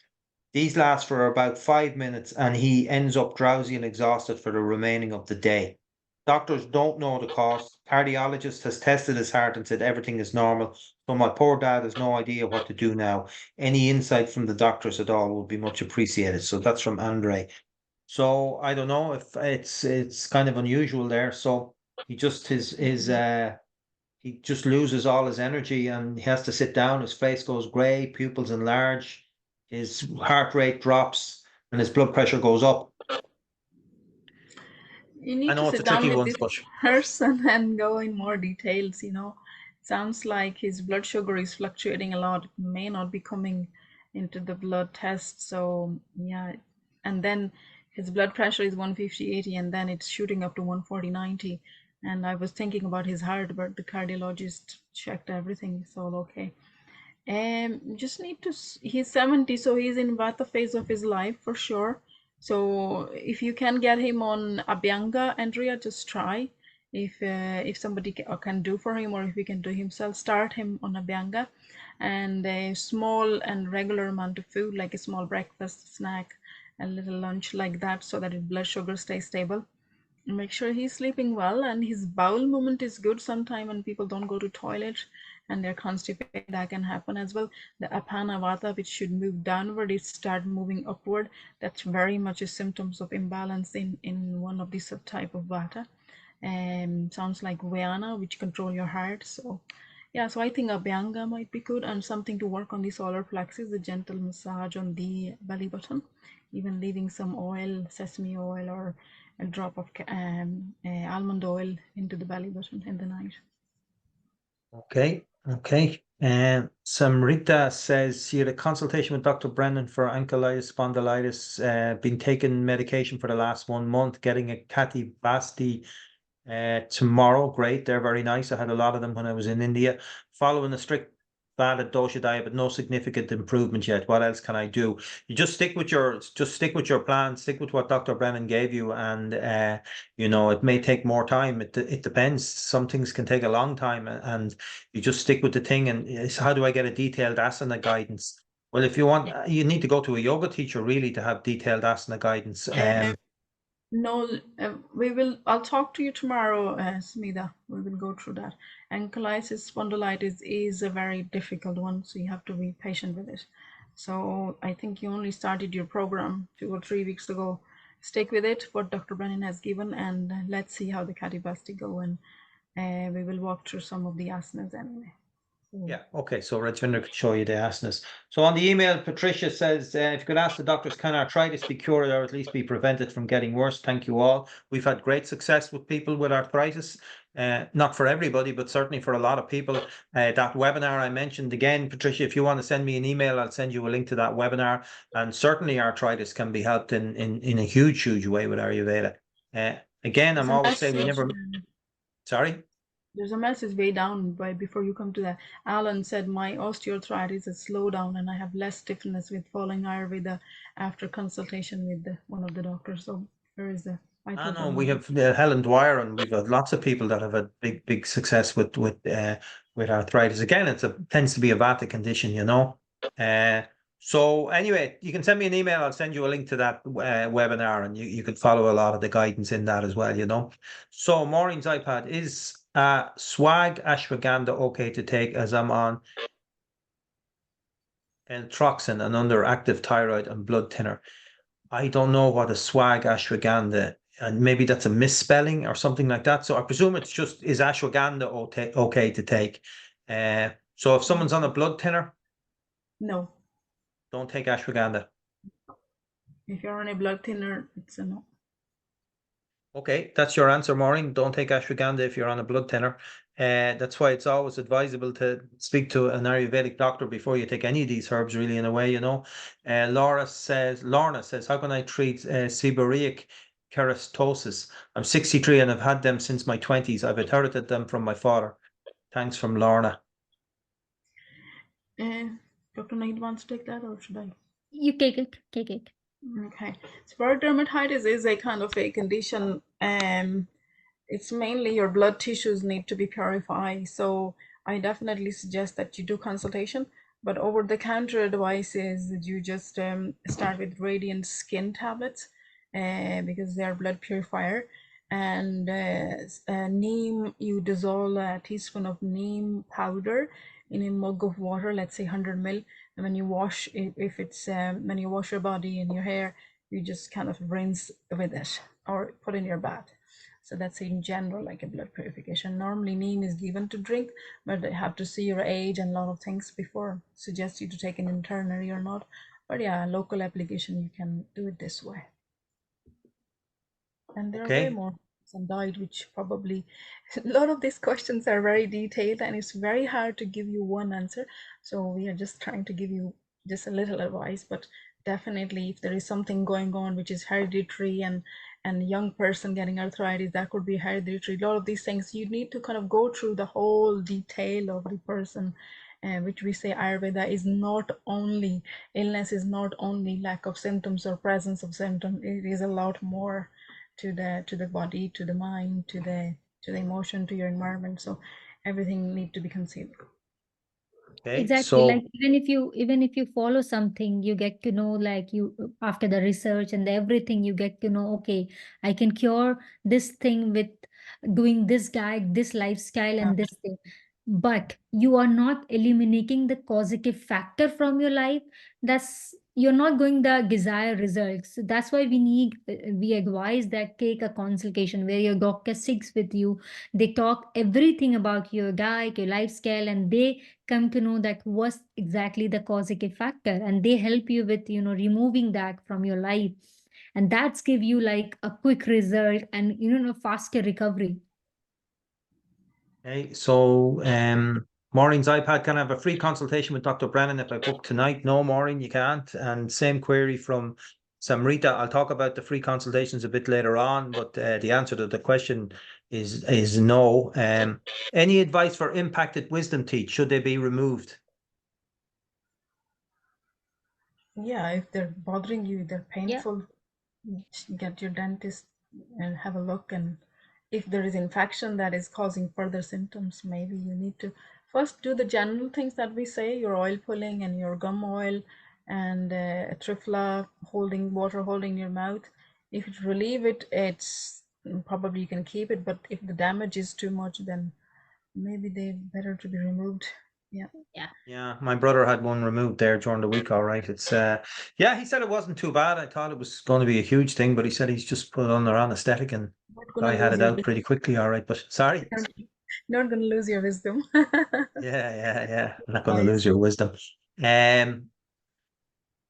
These last for about 5 minutes, and he ends up drowsy and exhausted for the remaining of the day. Doctors don't know the cause. Cardiologist has tested his heart and said everything is normal. So my poor dad has no idea what to do now. Any insight from the doctors at all would be much appreciated. So that's from Andre. So I don't know if it's kind of unusual there. So he just he just loses all his energy and he has to sit down. His face goes grey, pupils enlarge, his heart rate drops, and his blood pressure goes up. You need I know to it's a sit down tricky with one, this but person and go in more details, you know. Sounds like his blood sugar is fluctuating a lot. It may not be coming into the blood test. So yeah, and then his blood pressure is 150/80 and then it's shooting up to 140/90. And I was thinking about his heart, but the cardiologist checked everything. It's all okay. Just need to, he's 70, so he's in Vata phase of his life for sure. So if you can get him on Abhyanga, Andrea, just try. If somebody can do for him, or if he can do himself, start him on Abhyanga, and a small and regular amount of food, like a small breakfast, snack, a little lunch like that, so that his blood sugar stays stable. Make sure he's sleeping well and his bowel movement is good. Sometime when people don't go to toilet and they're constipated, that can happen as well. The apana vata, which should move downward, it start moving upward. That's very much a symptoms of imbalance in one of the subtype of vata. Sounds like Vyana, which control your heart. So yeah, so I think Abhyanga might be good, and something to work on the solar plexus, a gentle massage on the belly button, even leaving some oil, sesame oil, or a drop of almond oil into the belly button in the night. okay. Samrita says she had a consultation with Dr. Brennan for ankylosing spondylitis, been taking medication for the last 1 month, getting a Kati Basti tomorrow. Great, they're very nice. I had a lot of them when I was in India. Following a strict Vata dosha diet, but no significant improvement yet. What else can I do? You just stick with your plan, stick with what Dr. Brennan gave you, and you know, it may take more time. It depends. Some things can take a long time, and you just stick with the thing. And it's, how do I get a detailed asana guidance? Well, if you want, you need to go to a yoga teacher really to have detailed asana guidance. No, I'll talk to you tomorrow, Smita. We will go through that. Ankylosis spondylitis is a very difficult one, so you have to be patient with it. So I think you only started your program 2 or 3 weeks ago. Stick with it, what Dr. Brennan has given, and let's see how the Katibasti go. And we will walk through some of the asanas anyway. Yeah, okay, so Rajvinder could show you the asanas. So on the email, Patricia says, if you could ask the doctors, can arthritis be cured or at least be prevented from getting worse? Thank you all. We've had great success with people with arthritis. Not for everybody, but certainly for a lot of people. That webinar I mentioned, again, Patricia, if you want to send me an email, I'll send you a link to that webinar. And certainly arthritis can be helped in a huge, huge way with Ayurveda. Again, I'm always saying we never... Sorry? There's a message way down before you come to that. Alan said, my osteoarthritis is slow down and I have less stiffness with following Ayurveda after consultation with one of the doctors. So where is the... I know we have Helen Dwyer, and we've got lots of people that have had big success with arthritis. Again, tends to be a Vata condition, you know. So anyway, you can send me an email. I'll send you a link to that webinar, and you could follow a lot of the guidance in that as well, you know. So Maureen's iPad, is swag ashwagandha okay to take as I'm on L-troxin and under active thyroid and blood thinner? I don't know what a swag ashwagandha and maybe that's a misspelling or something like that. So I presume it's just, is ashwagandha okay to take? So if someone's on a blood thinner, No. don't take ashwagandha. If you're on a blood thinner, it's a no. Okay, that's your answer, Maureen. Don't take ashwagandha if you're on a blood thinner. That's why it's always advisable to speak to an Ayurvedic doctor before you take any of these herbs, really, in a way, you know. Lorna says, how can I treat seborrheic keratosis? I'm 63 and I've had them since my 20s. I've inherited them from my father. Thanks, from Lorna. Dr. Knight wants to take that, or should I? You take it. Okay. Seborrheic dermatitis is a kind of a condition. It's mainly your blood tissues need to be purified. So I definitely suggest that you do consultation. But over-the-counter advice is that you just start with Radiant Skin tablets because they are blood purifier. And neem, you dissolve a teaspoon of neem powder in a mug of water, let's say 100 ml. And when you wash, if it's when you wash your body and your hair, you just kind of rinse with it or put in your bath. So that's in general like a blood purification. Normally neem is given to drink, but they have to see your age and a lot of things before suggest you to take an internally or not. But yeah, local application, you can do it this way. And there are way more on diet, which probably a lot of these questions are very detailed and it's very hard to give you one answer. So we are just trying to give you just a little advice, but definitely if there is something going on which is hereditary and young person getting arthritis, that could be hereditary. A lot of these things you need to kind of go through the whole detail of the person, which we say Ayurveda is not only illness, is not only lack of symptoms or presence of symptoms. It is a lot more to the body, to the mind, to the emotion, to your environment. So everything need to be considered. Okay, Exactly. so Like even if you follow something, you get to know, like, you after the research and everything, you get to know, okay, I can cure this thing with doing this diet, this lifestyle, and this thing. But you are not eliminating the causative factor from your life. That's, you're not going the desired results. So that's why we advise that take a consultation where your doctor sits with you. They talk everything about your diet, your lifestyle, and they come to know that what's exactly the causative factor, and they help you with removing that from your life, and that's give you like a quick result and faster recovery. okay, so Maureen's iPad, can I have a free consultation with Dr. Brennan if I book tonight? No, Maureen, you can't. And same query from Samrita. I'll talk about the free consultations a bit later on, but the answer to the question is no. Any advice for impacted wisdom teeth? Should they be removed? Yeah, if they're bothering you, they're painful, get your dentist and have a look. And if there is infection that is causing further symptoms, maybe you need to first do the general things that we say, your oil pulling and your gum oil and trifla, holding water, holding your mouth. If it relieve it, it's probably you can keep it, but if the damage is too much, then maybe they better to be removed. Yeah, my brother had one removed there during the week. All right, it's yeah, he said it wasn't too bad. I thought it was going to be a huge thing, but he said he's just put on their anesthetic and I had it out pretty quickly. All right, but sorry, not gonna lose your wisdom. yeah, not going to lose your wisdom.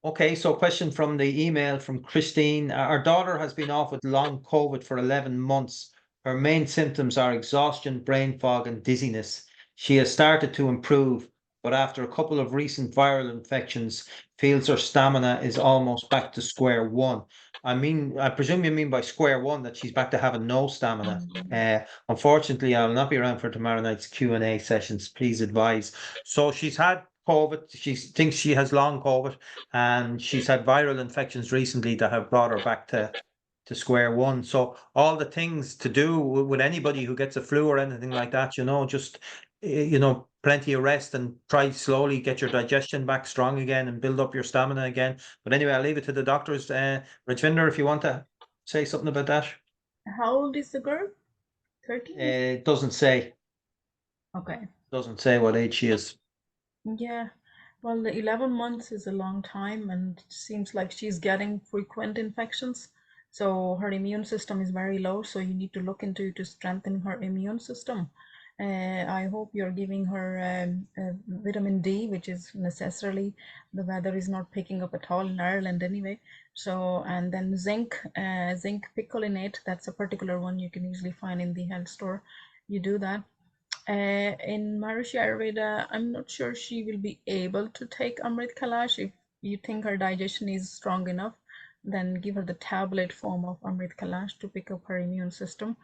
Okay, so question from the email from Christine. Our daughter has been off with long COVID for 11 months. Her main symptoms are exhaustion, brain fog, and dizziness. She has started to improve, but after a couple of recent viral infections, feels her stamina is almost back to square one. I presume you mean by square one that she's back to having no stamina. Unfortunately, I will not be around for tomorrow night's Q&A sessions. Please advise. So she's had COVID. She thinks she has long COVID, and she's had viral infections recently that have brought her back to square one. So all the things to do with anybody who gets a flu or anything like that, just plenty of rest and try slowly get your digestion back strong again and build up your stamina again. But anyway, I'll leave it to the doctors. Rajvinder, if you want to say something about that. How old is the girl? 13? It doesn't say. Okay. Doesn't say what age she is. Yeah. Well, the 11 months is a long time, and it seems like she's getting frequent infections. So her immune system is very low, so you need to look into to strengthen her immune system. I hope you're giving her vitamin D, which is necessarily, the weather is not picking up at all in Ireland anyway. So, and then zinc, zinc picolinate, that's a particular one you can easily find in the health store. You do that. In Maharishi Ayurveda, I'm not sure she will be able to take Amrit Kalash. If you think her digestion is strong enough, then give her the tablet form of Amrit Kalash to pick up her immune system.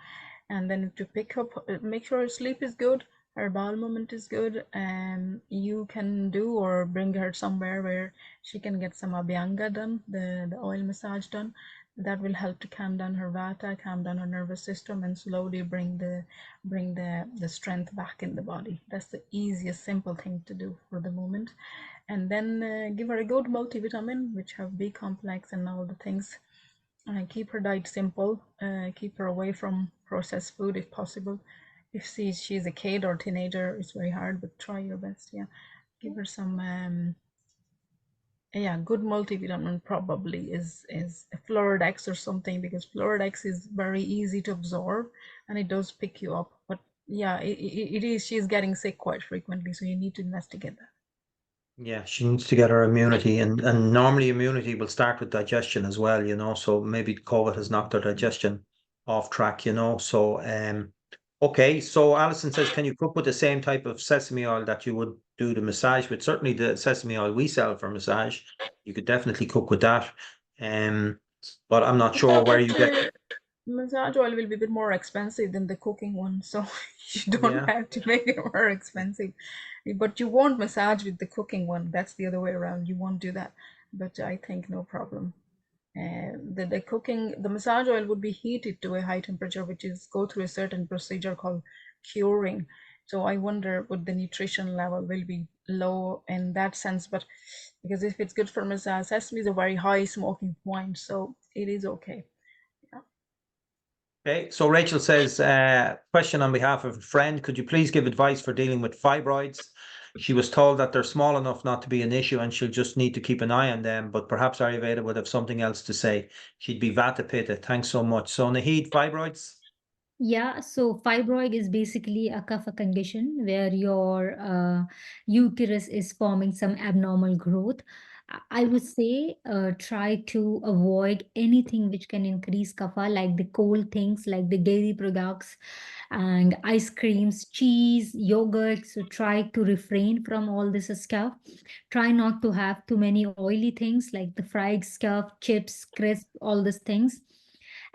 And then to pick up, make sure her sleep is good, her bowel movement is good, and you can do or bring her somewhere where she can get some Abhyanga done, the oil massage done. That will help to calm down her vata, calm down her nervous system, and slowly bring the strength back in the body. That's the easiest, simple thing to do for the moment. And then give her a good multivitamin, which have B complex and all the things. Keep her diet simple. Keep her away from processed food if possible. If she's a kid or teenager, it's very hard, but try your best. Yeah, give her some. Yeah, good multivitamin probably is Floradex or something, because Floradex is very easy to absorb and it does pick you up. But yeah, it is. She's getting sick quite frequently, so you need to investigate that. Yeah, she needs to get her immunity, and normally immunity will start with digestion as well, you know. So maybe COVID has knocked her digestion off track, you know. So okay, so Alison says, can you cook with the same type of sesame oil that you would do the massage with? Certainly the sesame oil we sell for massage, you could definitely cook with that. But I'm not sure where you get. Massage oil will be a bit more expensive than the cooking one, so you don't Yeah. have to make it more expensive. But you won't massage with the cooking one. That's the other way around. You won't do that. But I think no problem. The massage oil would be heated to a high temperature, which is go through a certain procedure called curing. So I wonder would the nutrition level will be low in that sense, but because if it's good for massage, sesame is a very high smoking point, so it is okay. Okay, so Rachel says, question on behalf of a friend, could you please give advice for dealing with fibroids? She was told that they're small enough not to be an issue and she'll just need to keep an eye on them, but perhaps Ayurveda would have something else to say. She'd be Vata Pitta. Thanks so much. So Naheed, fibroids? Yeah, so fibroid is basically a kapha condition where your uterus is forming some abnormal growth. I would say try to avoid anything which can increase kapha, like the cold things, like the dairy products and ice creams, cheese, yogurt. So try to refrain from all this stuff. Try not to have too many oily things like the fried stuff, chips, crisp, all these things.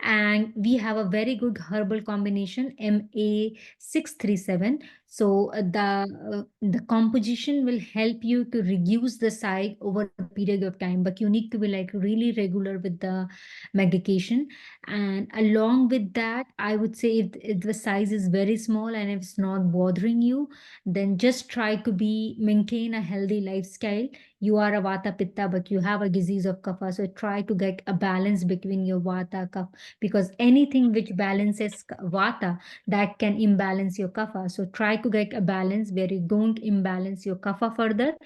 And we have a very good herbal combination MA637. So the composition will help you to reduce the size over a period of time, but you need to be like really regular with the medication. And along with that, I would say if the size is very small and if it's not bothering you, then just try to be maintain a healthy lifestyle. You are a vata pitta, but you have a disease of kapha, so try to get a balance between your vata kapha, because anything which balances vata, that can imbalance your kapha. So try to get a balance where you don't imbalance your kapha further.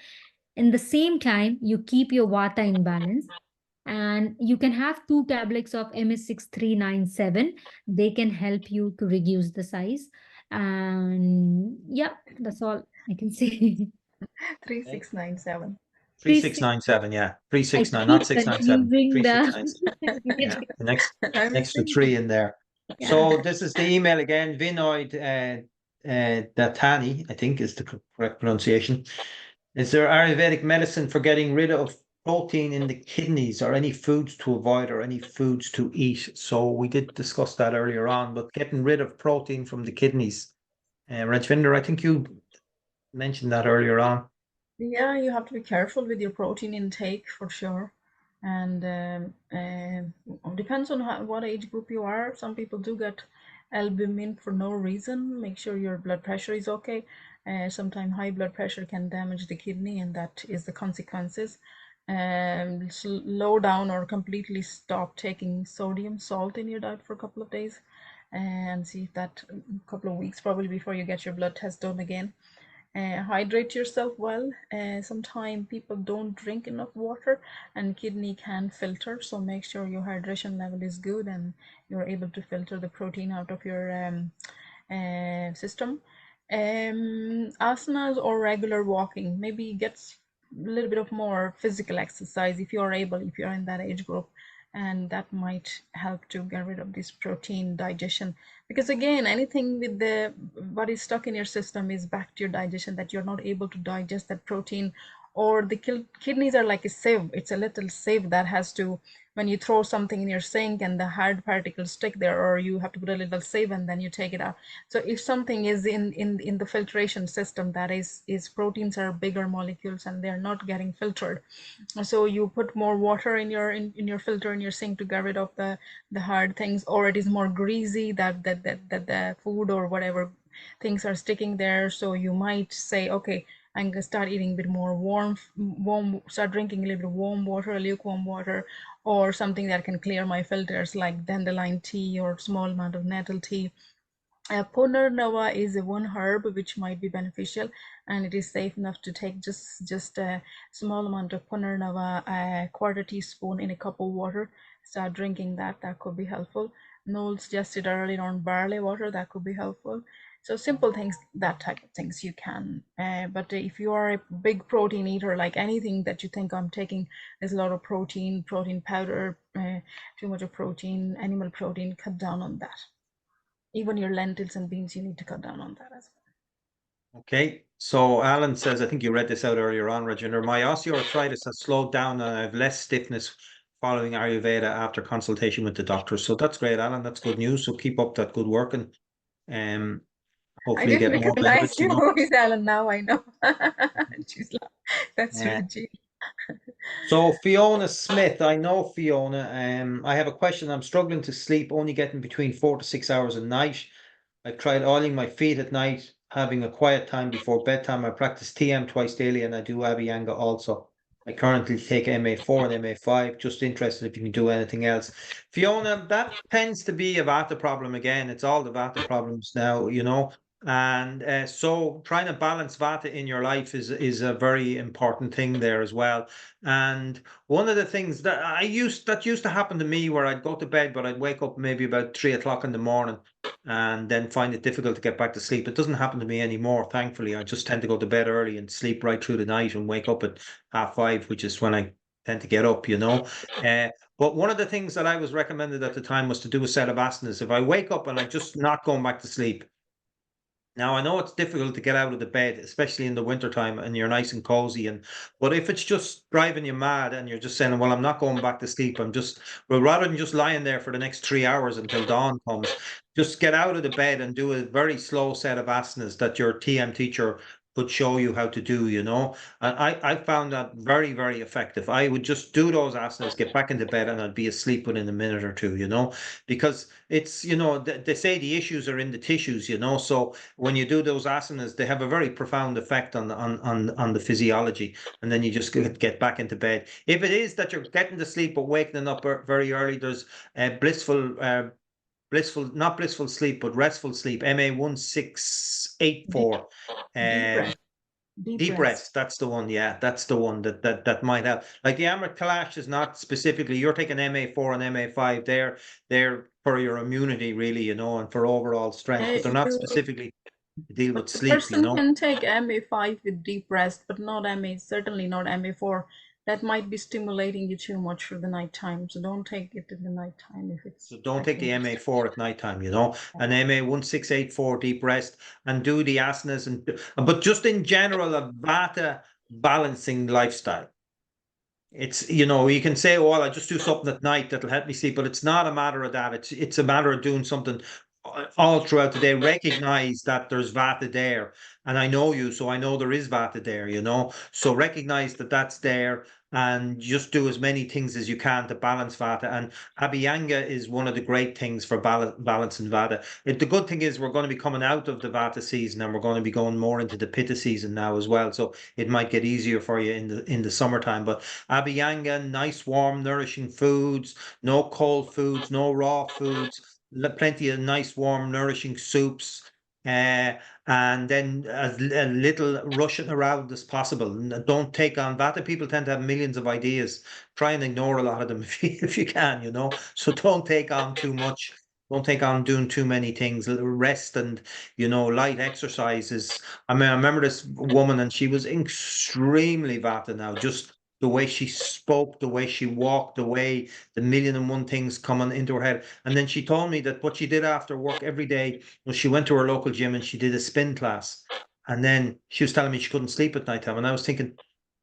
In the same time, you keep your vata in balance. And you can have 2 tablets of MS6397. They can help you to reduce the size. And yeah, that's all I can say. 3697. 3697, yeah. I 369, not keep 697. confusing the 3697. Yeah, the next I'm extra saying, three in there. yeah. So this is the email again. Vinoid Datani, I think is the correct pronunciation. Is there Ayurvedic medicine for getting rid of protein in the kidneys, or any foods to avoid or any foods to eat? So we did discuss that earlier on, but getting rid of protein from the kidneys. Rajvinder, I think you mentioned that earlier on. yeah, you have to be careful with your protein intake for sure. And depends on what age group you are. Some people do get albumin for no reason. Make sure your blood pressure is okay. Sometimes high blood pressure can damage the kidney, and that is the consequences. Slow down or completely stop taking sodium salt in your diet for a couple of days, and see if that, a couple of weeks probably before you get your blood test done again. Hydrate yourself well. Sometimes people don't drink enough water and kidney can filter, so make sure your hydration level is good and you're able to filter the protein out of your system. Asanas or regular walking, maybe get a little bit of more physical exercise if you're able, if you're in that age group, and that might help to get rid of this protein digestion, because again, anything with the what is stuck in your system is back to your digestion, that you're not able to digest that protein. Or the kidneys are like a sieve. It's a little sieve that has to, when you throw something in your sink and the hard particles stick there, or you have to put a little sieve and then you take it out. So if something is in the filtration system, that is proteins are bigger molecules and they're not getting filtered, so you put more water in your filter in your sink to get rid of the hard things, or it is more greasy, that the food or whatever things are sticking there. So you might say, okay, I'm gonna start eating a bit more warm, start drinking a little bit of warm water, lukewarm water, or something that can clear my filters, like dandelion tea or small amount of nettle tea. Punarnava is a one herb which might be beneficial, and it is safe enough to take just a small amount of Punarnava, a quarter teaspoon in a cup of water. Start drinking that. That could be helpful. Noel suggested earlier on barley water. That could be helpful. So simple things, that type of things you can. But if you are a big protein eater, like anything that you think I'm taking, there's a lot of protein powder, too much of protein, animal protein, cut down on that. Even your lentils and beans, you need to cut down on that as well. Okay, so Alan says, I think you read this out earlier on, Rajinder. My osteoarthritis has slowed down and I have less stiffness following Ayurveda after consultation with the doctor. So that's great, Alan. That's good news. So keep up that good work and I hopefully didn't get more recognize benefits. you, Miss Alan. Now I know. She's like, that's Uh, Reggie. So Fiona Smith, I know Fiona. I have a question. I'm struggling to sleep, only getting between 4 to 6 hours a night. I've tried oiling my feet at night, having a quiet time before bedtime. I practice TM twice daily and I do Abhyanga also. I currently take MA4 and MA5. Just interested if you can do anything else. Fiona, that tends to be a Vata problem again. It's all the Vata problems now, you know. And so trying to balance Vata in your life is a very important thing there as well. And one of the things that used to happen to me, where I'd go to bed, but I'd wake up maybe about 3 o'clock in the morning and then find it difficult to get back to sleep. It doesn't happen to me anymore, thankfully. I just tend to go to bed early and sleep right through the night and wake up at 5:30, which is when I tend to get up, you know. But one of the things that I was recommended at the time was to do a set of asanas. If I wake up and I'm just not going back to sleep, now I know it's difficult to get out of the bed, especially in the wintertime, and you're nice and cozy. But if it's just driving you mad and you're just saying, well, I'm not going back to sleep, well, rather than just lying there for the next 3 hours until dawn comes, just get out of the bed and do a very slow set of asanas that your TM teacher could show you how to do, you know. And I found that very, very effective. I would just do those asanas, get back into bed, and I'd be asleep within a minute or two, you know, because it's, you know, they say the issues are in the tissues, you know. So when you do those asanas, they have a very profound effect on the physiology, and then you just get back into bed. If it is that you're getting to sleep but waking up very early, there's not blissful sleep, but restful sleep, MA1684. Deep Um, breath. Deep Deep breaths. rest, that's the one. Yeah, that's the one that might help. Like the Amrit Kalash is not specifically, you're taking MA4 and MA5, they're for your immunity, really, you know, and for overall strength, but they're not specifically to deal with The sleep, you person know. can take MA5 with deep rest, but not certainly not MA4. That might be stimulating you too much for the nighttime. So don't take it in the nighttime if it's So don't take affecting the you. MA4 at nighttime, you know, and MA1684 deep rest, and do the asanas, but just in general, a Vata balancing lifestyle. It's, you know, you can say, oh, well, I just do something at night that'll help me sleep, but it's not a matter of that. It's a matter of doing something all throughout the day. Recognize that there's Vata there, and I know you, so I know there is Vata there, you know. So recognize that that's there, and just do as many things as you can to balance Vata. And Abhyanga is one of the great things for balancing Vata. The good thing is we're going to be coming out of the Vata season, and we're going to be going more into the Pitta season now as well. So it might get easier for you in the summertime. But Abhyanga, nice, warm, nourishing foods, no cold foods, no raw foods, plenty of nice, warm, nourishing soups. and then as little rushing around as possible. Don't take on Vata people tend to have millions of ideas. Try and ignore a lot of them if you can, you know. So don't take on too much. Don't take on doing too many things. Rest and, you know, light exercises. I mean, I remember this woman and she was extremely Vata now, just the way she spoke, the way she walked, the way the million and one things coming into her head. And then she told me that what she did after work every day was she went to her local gym and she did a spin class. And then she was telling me she couldn't sleep at night time. And I was thinking,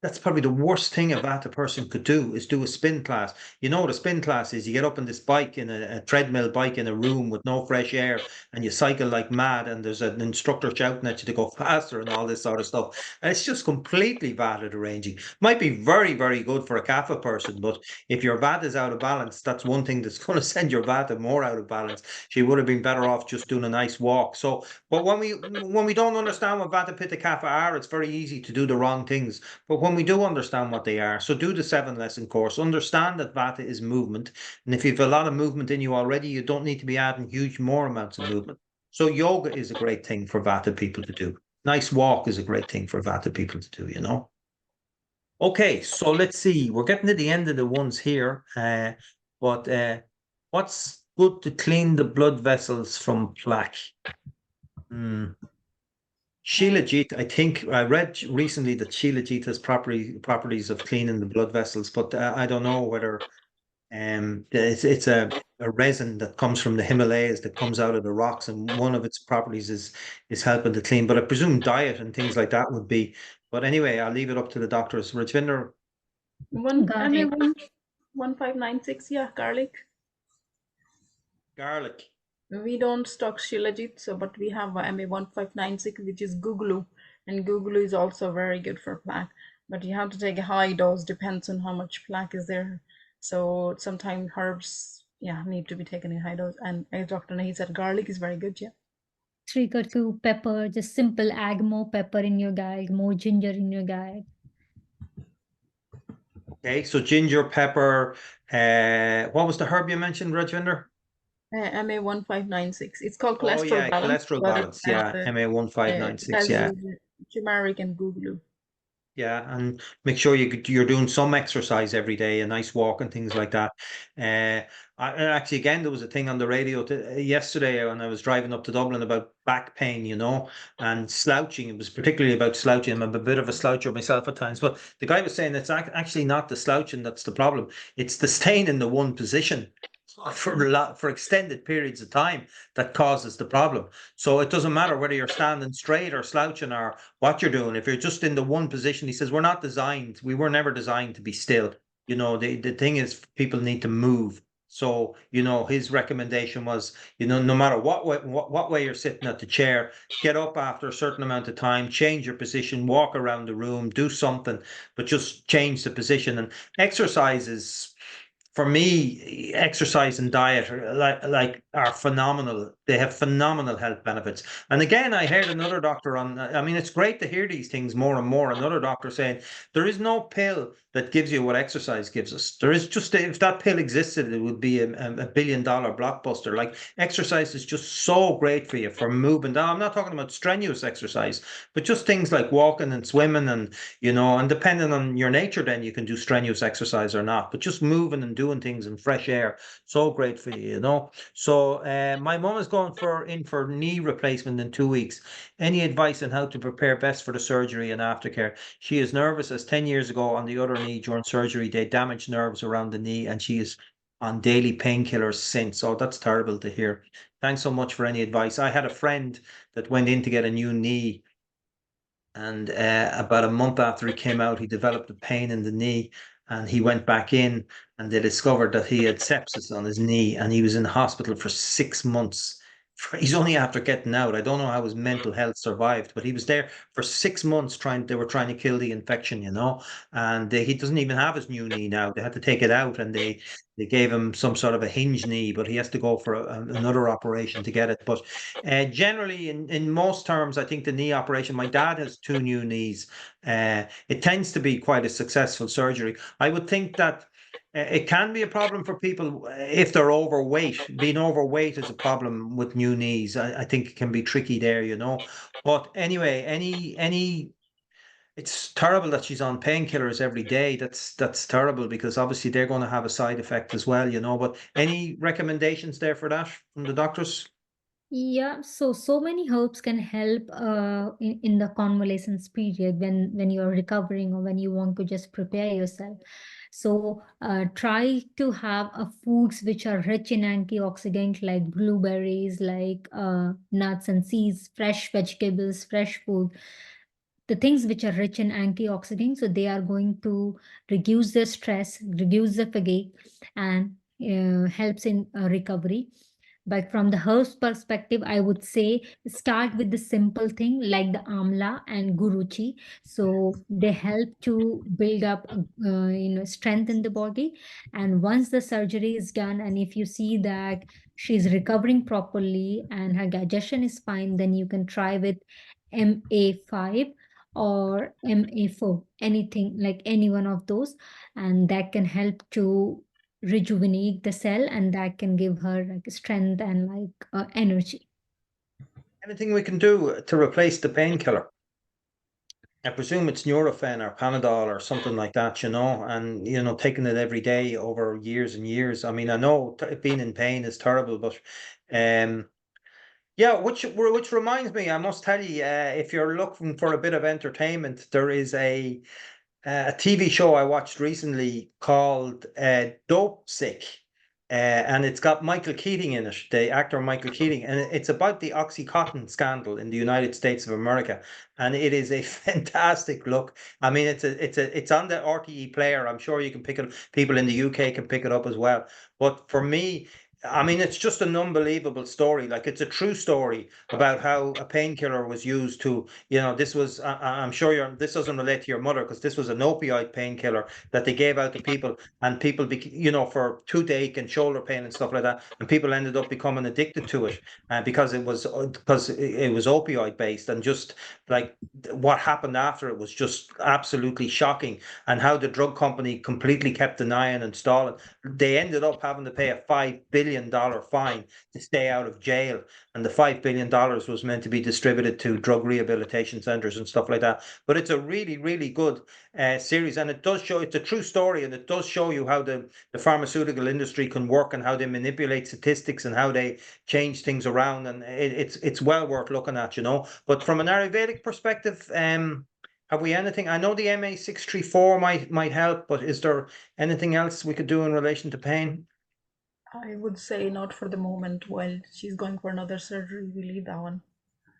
that's probably the worst thing a Vata person could do is do a spin class. You know what a spin class is? You get up on this bike in a treadmill bike in a room with no fresh air and you cycle like mad and there's an instructor shouting at you to go faster and all this sort of stuff. And it's just completely Vata deranging. Might be very, very good for a Kapha person, but if your Vata is out of balance, that's one thing that's going to send your Vata more out of balance. She would have been better off just doing a nice walk. So, but when we don't understand what Vata Pitta Kapha are, it's very easy to do the wrong things. But when we do understand what they are, so do the 7-lesson course, understand that Vata is movement. And if you have a lot of movement in you already, you don't need to be adding huge more amounts of movement. So yoga is a great thing for Vata people to do. Nice walk is a great thing for Vata people to do, you know. Okay, so let's see. We're getting to the end of the ones here. But what's good to clean the blood vessels from plaque? Shilajit, I think I read recently that Shilajit has properties of cleaning the blood vessels, but I don't know whether it's a resin that comes from the Himalayas that comes out of the rocks, and one of its properties is helping to clean. But I presume diet and things like that would be. But anyway, I'll leave it up to the doctors. Rajvinder, Garlic. 1596, yeah, garlic. garlic. We don't stock Shilajit, so but we have MA1596, which is Guglu, and Guglu is also very good for plaque. But you have to take a high dose, depends on how much plaque is there. So sometimes herbs, yeah, need to be taken in high dose. And as Dr. Nahi said, garlic is very good, yeah. Srikatu, pepper, just simple, add more pepper in your diet, more ginger in your diet. Okay, so ginger, pepper. What was the herb you mentioned, Rajvinder? MA1596. It's called Oh cholesterol yeah, balance, cholesterol but balance. Yeah, it MA1596. has Yeah. turmeric and Guglu. Yeah, and make sure you're doing some exercise every day, a nice walk and things like that. Actually, again, there was a thing on the radio yesterday when I was driving up to Dublin about back pain, you know, and slouching. It was particularly about slouching. I'm a bit of a sloucher myself at times, but the guy was saying it's actually not the slouching that's the problem. It's the staying in the one position for extended periods of time that causes the problem. So it doesn't matter whether you're standing straight or slouching or what you're doing. If you're just in the one position, he says, we were never designed to be still. You know, the thing is people need to move. So, you know, his recommendation was, you know, no matter what way you're sitting at the chair, get up after a certain amount of time, change your position, walk around the room, do something, but just change the position. And exercises, for me, exercise and diet are phenomenal. They have phenomenal health benefits. And again, I heard another doctor I mean, it's great to hear these things more and more. Another doctor saying there is no pill that gives you what exercise gives us. There is just, if that pill existed, it would be a billion-dollar blockbuster. Like exercise is just so great for you for moving. Now, I'm not talking about strenuous exercise, but just things like walking and swimming and, you know, and depending on your nature, then you can do strenuous exercise or not, but just moving and doing things in fresh air, so great for you, you know. So my mom is going in for knee replacement in 2 weeks. Any advice on how to prepare best for the surgery and aftercare? She is nervous as 10 years ago on the other knee during surgery, they damaged nerves around the knee and she is on daily painkillers since. Oh, that's terrible to hear. Thanks so much for any advice. I had a friend that went in to get a new knee, and about a month after he came out, he developed a pain in the knee, and he went back in, and they discovered that he had sepsis on his knee, and he was in hospital for 6 months. He's only after getting out. I don't know how his mental health survived, but he was there for 6 months they were trying to kill the infection, you know, and he doesn't even have his new knee now. They had to take it out and they gave him some sort of a hinge knee, but he has to go for another operation to get it. But generally, in most terms, I think the knee operation, my dad has 2 new knees. It tends to be quite a successful surgery. I would think that It can be a problem for people if they're overweight. Being overweight is a problem with new knees. I think it can be tricky there, you know. But anyway, it's terrible that she's on painkillers every day. That's terrible because obviously they're going to have a side effect as well, you know. But any recommendations there for that from the doctors? Yeah, so many herbs can help in the convalescence period when you're recovering or when you want to just prepare yourself. So try to have foods which are rich in antioxidant, like blueberries, like nuts and seeds, fresh vegetables, fresh food. The things which are rich in antioxidants, so they are going to reduce the stress, reduce the fatigue, and helps in recovery. But from the herbs perspective, I would say start with the simple thing like the amla and guruchi. So they help to build up, strength in the body. And once the surgery is done, and if you see that she's recovering properly and her digestion is fine, then you can try with MA5 or MA4, anything like any one of those, and that can help to rejuvenate the cell, and that can give her like strength and like energy. Anything we can do to replace the painkiller? I presume it's Nurofen or Panadol or something like that, you know, and you know, taking it every day over years and years. I mean, I know being in pain is terrible, but yeah, which reminds me, I must tell you, if you're looking for a bit of entertainment, there is a TV show I watched recently called Dope Sick. And it's got Michael Keating in it, the actor Michael Keating, and it's about the OxyContin scandal in the United States of America, and it is a fantastic look. I mean, it's on the RTE player. I'm sure you can pick it up. People in the UK can pick it up as well. But for me, I mean, it's just an unbelievable story. Like it's a true story about how a painkiller was used to, you know, this was, I'm sure this doesn't relate to your mother because this was an opioid painkiller that they gave out to people, and people, you know, for toothache and shoulder pain and stuff like that. And people ended up becoming addicted to it because it was opioid based, and just like what happened after it was just absolutely shocking, and how the drug company completely kept denying and stalling. They ended up having to pay a $5 billion fine to stay out of jail, and the $5 billion was meant to be distributed to drug rehabilitation centers and stuff like that. But it's a really, really good series, and it does show, it's a true story, and it does show you how the pharmaceutical industry can work and how they manipulate statistics and how they change things around, and it's well worth looking at, you know. But from an Ayurvedic perspective, have we anything? I know the MA634 might help, but is there anything else we could do in relation to pain? I would say not for the moment. While she's going for another surgery, we leave that one.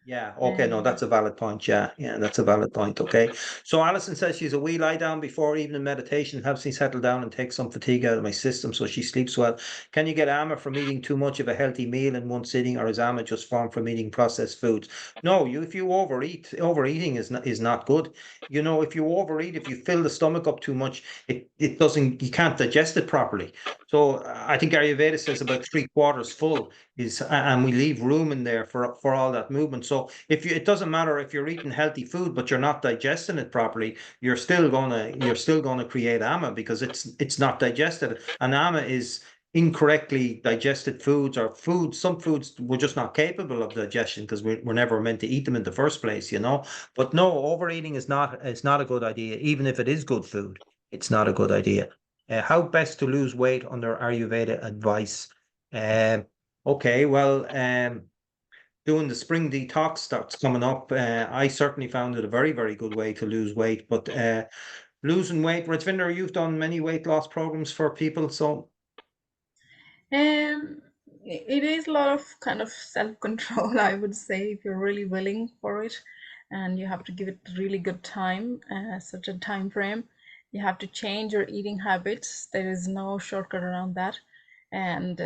Yeah, okay, no, And that's a valid point. Yeah, that's a valid point. Okay. So Alison says she's a wee lie down before evening meditation helps me settle down and take some fatigue out of my system so she sleeps well. Can you get AMA from eating too much of a healthy meal in one sitting, or is AMA just formed from eating processed foods? No, if you overeating is not good. You know, if you overeat, if you fill the stomach up too much, it doesn't, you can't digest it properly. So I think Ayurveda says about 3/4 full and we leave room in there for all that movement. So it doesn't matter if you're eating healthy food but you're not digesting it properly, you're still gonna create AMA because it's not digested. And AMA is incorrectly digested foods, or some foods we're just not capable of digestion because we're never meant to eat them in the first place, you know. But no, overeating is not a good idea. Even if it is good food, it's not a good idea. How best to lose weight under Ayurveda advice? Um, okay, well, doing the spring detox that's coming up. I certainly found it a very, very good way to lose weight. But losing weight, Rajvinder, you've done many weight loss programs for people, so it is a lot of kind of self-control, I would say, if you're really willing for it, and you have to give it really good time, such a time frame. You have to change your eating habits. There is no shortcut around that, and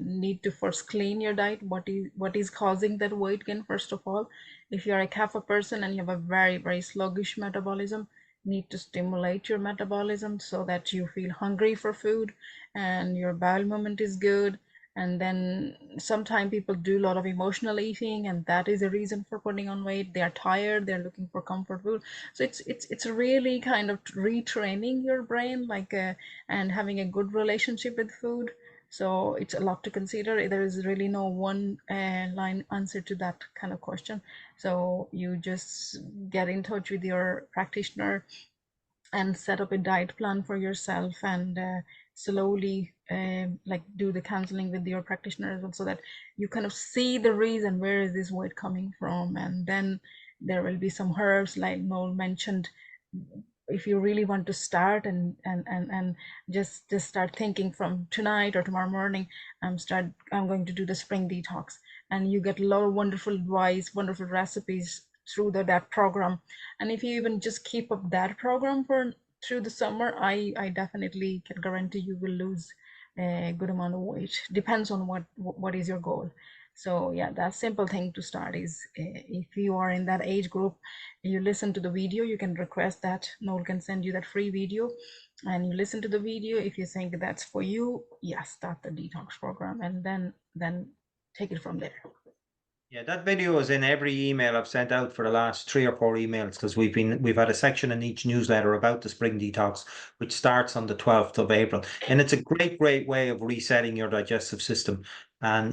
need to first clean your diet. What is causing that weight gain? First of all, if you're a kapha person and you have a very, very sluggish metabolism, need to stimulate your metabolism so that you feel hungry for food and your bowel movement is good, And then sometimes people do a lot of emotional eating, and that is a reason for putting on weight. They are tired, they're looking for comfort food. So it's really kind of retraining your brain, like and having a good relationship with food. So it's a lot to consider. There is really no one line answer to that kind of question. So you just get in touch with your practitioner and set up a diet plan for yourself, and slowly like do the counseling with your practitioner as well, so that you kind of see the reason where is this weight coming from. And then there will be some herbs like Noel mentioned. If you really want to start and just start thinking from tonight or tomorrow morning, I'm going to do the spring detox, and you get a lot of wonderful advice, wonderful recipes through that program. And if you even just keep up that program for through the summer, I definitely can guarantee you will lose a good amount of weight. Depends on what is your goal. So yeah, that simple thing to start is if you are in that age group, you listen to the video, you can request that Noel can send you that free video, and you listen to the video. If you think that's for you, yes, start the detox program, and then take it from there. Yeah, that video is in every email I've sent out for the last 3 or 4 emails, because we've had a section in each newsletter about the spring detox, which starts on the 12th of April. And it's a great way of resetting your digestive system and,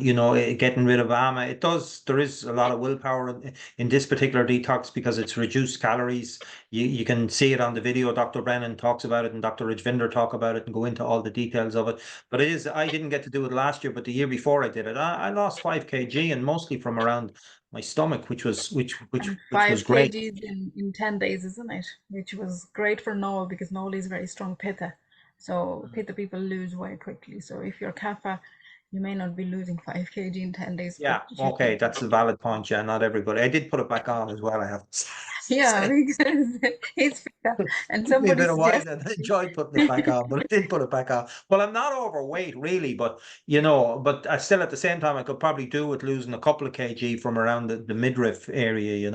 getting rid of AMA. There is a lot of willpower in this particular detox because it's reduced calories. You can see it on the video. Dr. Brennan talks about it and Dr. Rajvinder talk about it and go into all the details of it. But I didn't get to do it last year, but the year before I did it, I lost 5 kg, and mostly from around my stomach, which was And great. 5 kgs in 10 days, isn't it? Which was great for Noel, because Noel is very strong pitta. So pitta people lose very quickly. So if you're kapha, you may not be losing 5 kg in 10 days, Yeah, but you okay, can. that's a valid point. Yeah, not everybody. I did put it back on as well, I have to Yeah, say. because it's pitta. And Took me a somebody bit of while, suggested. and I enjoyed putting it back on, but I did put it back on. Well, I'm not overweight really, but but I still at the same time I could probably do with losing a couple of kg from around the midriff area.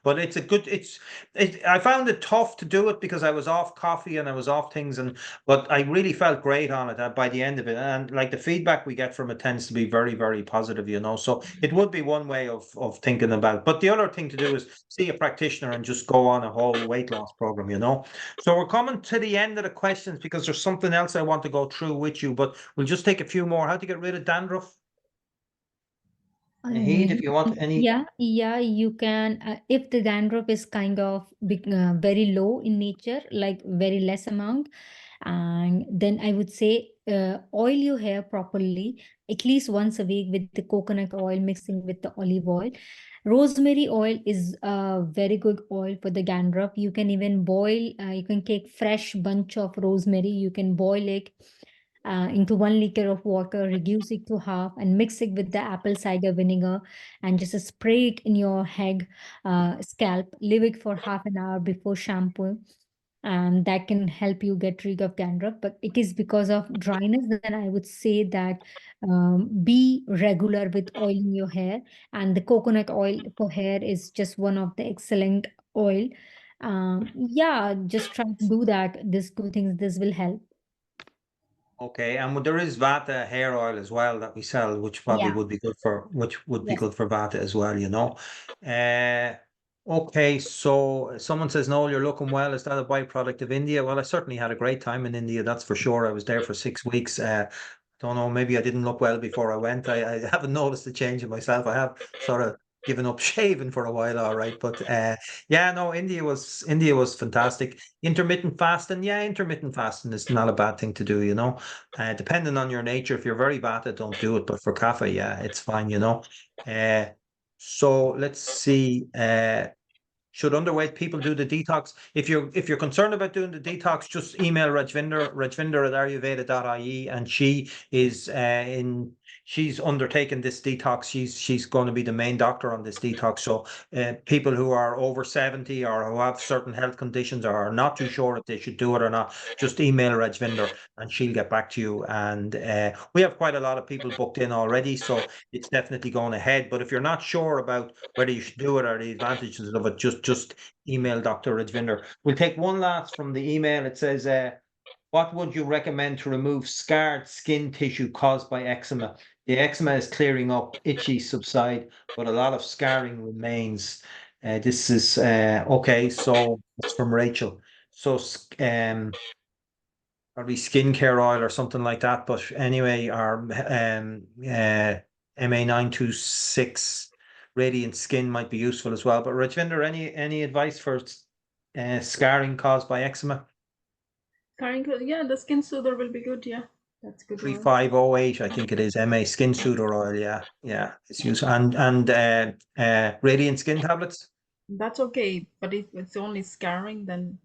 But I found it tough to do it because I was off coffee and I was off things, but I really felt great on it by the end of it. And like the feedback we get from it tends to be very, very positive. So it would be one way of thinking about. But the other thing to do is see a practitioner and just go on a whole weight loss program. So we're coming to the end of the questions because there's something else I want to go through with you, but we'll just take a few more. How to get rid of dandruff? Naheed, if you want any. Yeah, you can. If the dandruff is kind of very low in nature, like very less amount, and then I would say oil your hair properly at least once a week with the coconut oil mixing with the olive oil. Rosemary oil is a very good oil for the dandruff. You can even boil, you can take fresh bunch of rosemary, you can boil it into 1 liter of water, reduce it to half, and mix it with the apple cider vinegar, and just spray it in your head, scalp. Leave it for half an hour before shampoo, and that can help you get rid of dandruff. But it is because of dryness, then I would say that be regular with oiling your hair, and the coconut oil for hair is just one of the excellent oil. Yeah, just try to do that. These two things, this will help. Okay, and there is Vata hair oil as well that we sell, which probably Yeah. would be good for Yes. Vata as well. Okay, so someone says, no, you're looking well. Is that a byproduct of India? Well, I certainly had a great time in India, that's for sure. I was there for 6 weeks. Don't know, maybe I didn't look well before I went. I haven't noticed a change in myself. I have sort of given up shaving for a while, all right. But yeah, no, India was fantastic. Intermittent fasting, yeah, intermittent fasting is not a bad thing to do. Depending on your nature, if you're very Vata, don't do it. But for Kapha, yeah, it's fine. So let's see. Should underweight people do the detox? If you're concerned about doing the detox, just email Rajvinder at ayurveda.ie, and she's undertaken this detox. She's going to be the main doctor on this detox. So people who are over 70 or who have certain health conditions or are not too sure if they should do it or not, just email Rajvinder and she'll get back to you. And we have quite a lot of people booked in already, so it's definitely going ahead. But if you're not sure about whether you should do it or the advantages of it, just email Dr. Rajvinder. We'll take one last from the email. It says, what would you recommend to remove scarred skin tissue caused by eczema? The eczema is clearing up, itchy subside, but a lot of scarring remains. This is okay. So it's from Rachel. So probably skincare oil or something like that. But anyway, our MA926 Radiant Skin might be useful as well. But Rajvinder, any advice for scarring caused by eczema? Scarring, yeah, the skin soother will be good. Yeah, that's good. 3508, I think it is. MA Skin Soother Oil. Yeah, it's useful. And Radiant Skin tablets. That's okay, but if it's only scarring, then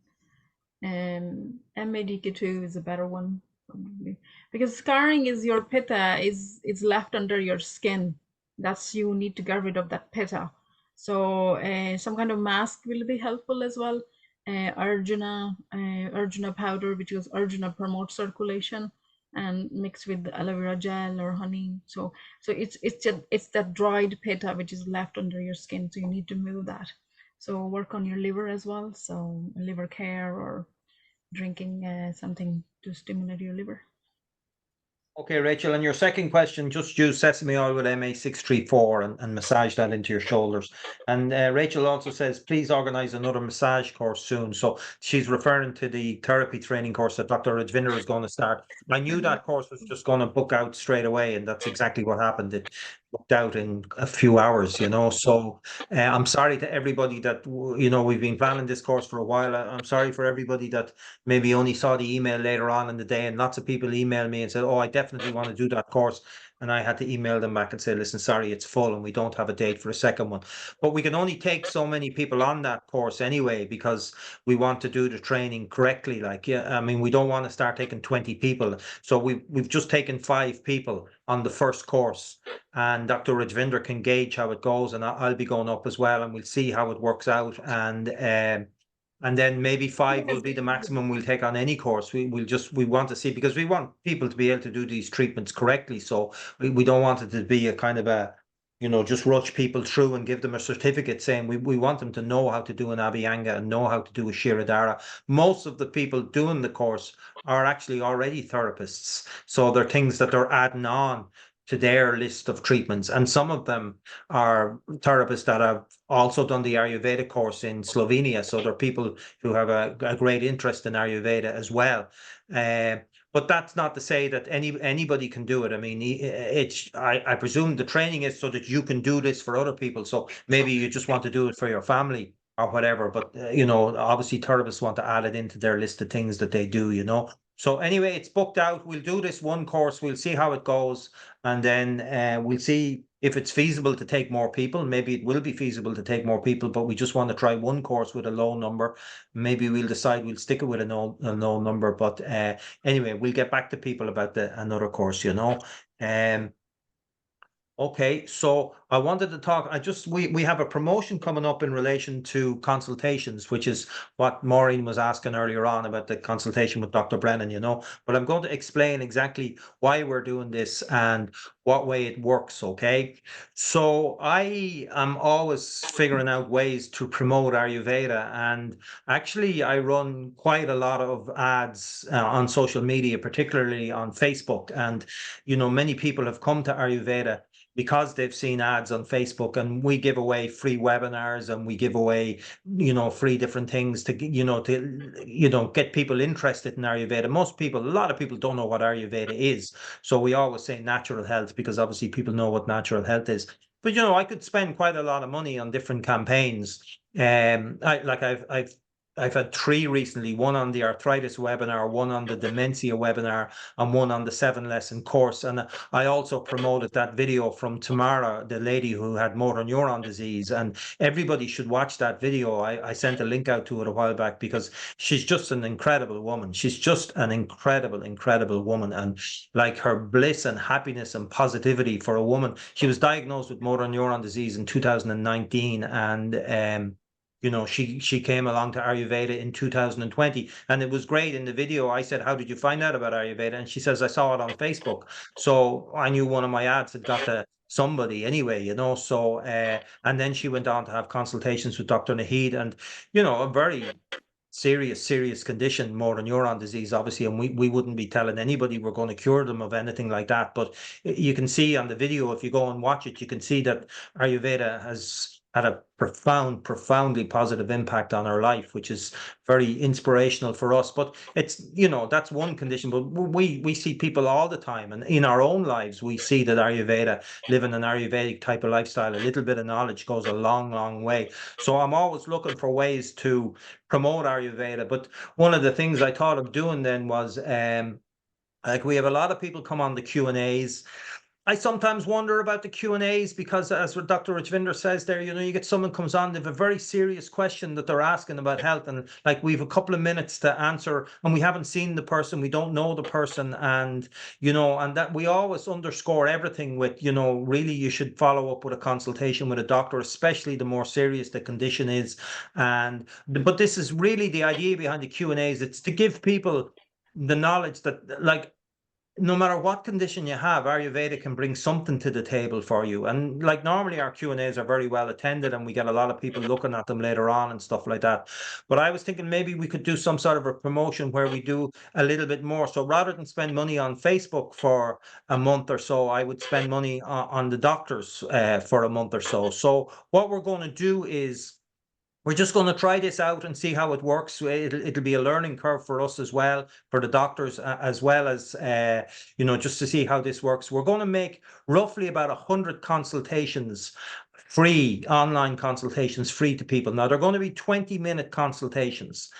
MADK2 is a better one, probably. Because scarring is your pitta is left under your skin. That's, you need to get rid of that pitta. So some kind of mask will be helpful as well. Arjuna powder, which is Arjuna promotes circulation, and mixed with aloe vera gel or honey. So it's that dried pitta which is left under your skin. So you need to move that. So work on your liver as well. So liver care or drinking something to stimulate your liver. Okay, Rachel, and your second question, just use sesame oil with MA634 and massage that into your shoulders. And Rachel also says, please organize another massage course soon. So she's referring to the therapy training course that Dr. Rajvinder is going to start. I knew that course was just going to book out straight away, and that's exactly what happened. It booked out in a few hours, So I'm sorry to everybody that, we've been planning this course for a while. I'm sorry for everybody that maybe only saw the email later on in the day, and lots of people emailed me and said, oh, I definitely want to do that course. And I had to email them back and say, listen, sorry, it's full and we don't have a date for a second one. But we can only take so many people on that course anyway, because we want to do the training correctly. We don't want to start taking 20 people. So we've just taken 5 people on the first course, and Dr. Rajvinder can gauge how it goes, and I'll be going up as well, and we'll see how it works out. And then maybe 5 will be the maximum we'll take on any course. We want to see, because we want people to be able to do these treatments correctly. So we don't want it to be a kind of a, just rush people through and give them a certificate saying we want them to know how to do an Abhyanga and know how to do a Shirodhara. Most of the people doing the course are actually already therapists. So they're things that they're adding on to their list of treatments. And some of them are therapists that have also done the Ayurveda course in Slovenia. So there are people who have a great interest in Ayurveda as well. But that's not to say that anybody can do it. I mean, I presume the training is so that you can do this for other people. So maybe you just want to do it for your family or whatever. But, obviously therapists want to add it into their list of things that they do, So anyway, it's booked out. We'll do this one course. We'll see how it goes. And then we'll see if it's feasible to take more people. Maybe it will be feasible to take more people, but we just want to try one course with a low number. Maybe we'll decide we'll stick it with a low number. But anyway, we'll get back to people about another course, Okay, so I wanted to talk, we have a promotion coming up in relation to consultations, which is what Maureen was asking earlier on about the consultation with Dr. Brennan, but I'm going to explain exactly why we're doing this and what way it works, okay? So I am always figuring out ways to promote Ayurveda, and actually I run quite a lot of ads on social media, particularly on Facebook, and many people have come to Ayurveda because they've seen ads on Facebook, and we give away free webinars and we give away, free different things to get people interested in Ayurveda. A lot of people don't know what Ayurveda is. So we always say natural health, because obviously people know what natural health is. But, I could spend quite a lot of money on different campaigns. I've had 3 recently, one on the arthritis webinar, one on the dementia webinar, and one on the 7-lesson course. And I also promoted that video from Tamara, the lady who had motor neuron disease. And everybody should watch that video. I sent a link out to it a while back, because she's just an incredible woman. She's just an incredible, incredible woman. And like, her bliss and happiness and positivity for a woman. She was diagnosed with motor neuron disease in 2019, and she came along to Ayurveda in 2020, and it was great. In the video, I said, how did you find out about Ayurveda? And she says, I saw it on Facebook. So I knew one of my ads had got to somebody anyway, so and then she went on to have consultations with Dr. Naheed, and a very serious condition, motor neuron disease, obviously, and we wouldn't be telling anybody we're going to cure them of anything like that. But you can see on the video, if you go and watch it, you can see that Ayurveda has had a profoundly positive impact on our life, which is very inspirational for us. But it's, you know, that's one condition, but we see people all the time, and in our own lives we see that Ayurveda, living an Ayurvedic type of lifestyle, a little bit of knowledge goes a long way. So I'm always looking for ways to promote Ayurveda. But one of the things I thought of doing then was like, we have a lot of people come on the Q&As. I sometimes wonder about the Q&As because, as Dr. Rajvinder says there, you know, you get someone comes on, they have a very serious question that they're asking about health, and like, we have a couple of minutes to answer, and we haven't seen the person, we don't know the person, and, you know, and that we always underscore everything with, you know, really you should follow up with a consultation with a doctor, especially the more serious the condition is. And but this is really the idea behind the Q&As. It's to give people the knowledge that, like, no matter what condition you have, Ayurveda can bring something to the table for you. And like, normally our Q&As are very well attended, and we get a lot of people looking at them later on and stuff like that. But I was thinking maybe we could do some sort of a promotion where we do a little bit more. So rather than spend money on Facebook for a month or so, I would spend money on the doctors for a month or so. So what we're going to do is, we're just going to try this out and see how it works. It'll be a learning curve for us as well, for the doctors, as well as, you know, just to see how this works. We're going to make roughly about 100 consultations free, online consultations free to people. Now, they're going to be 20-minute consultations.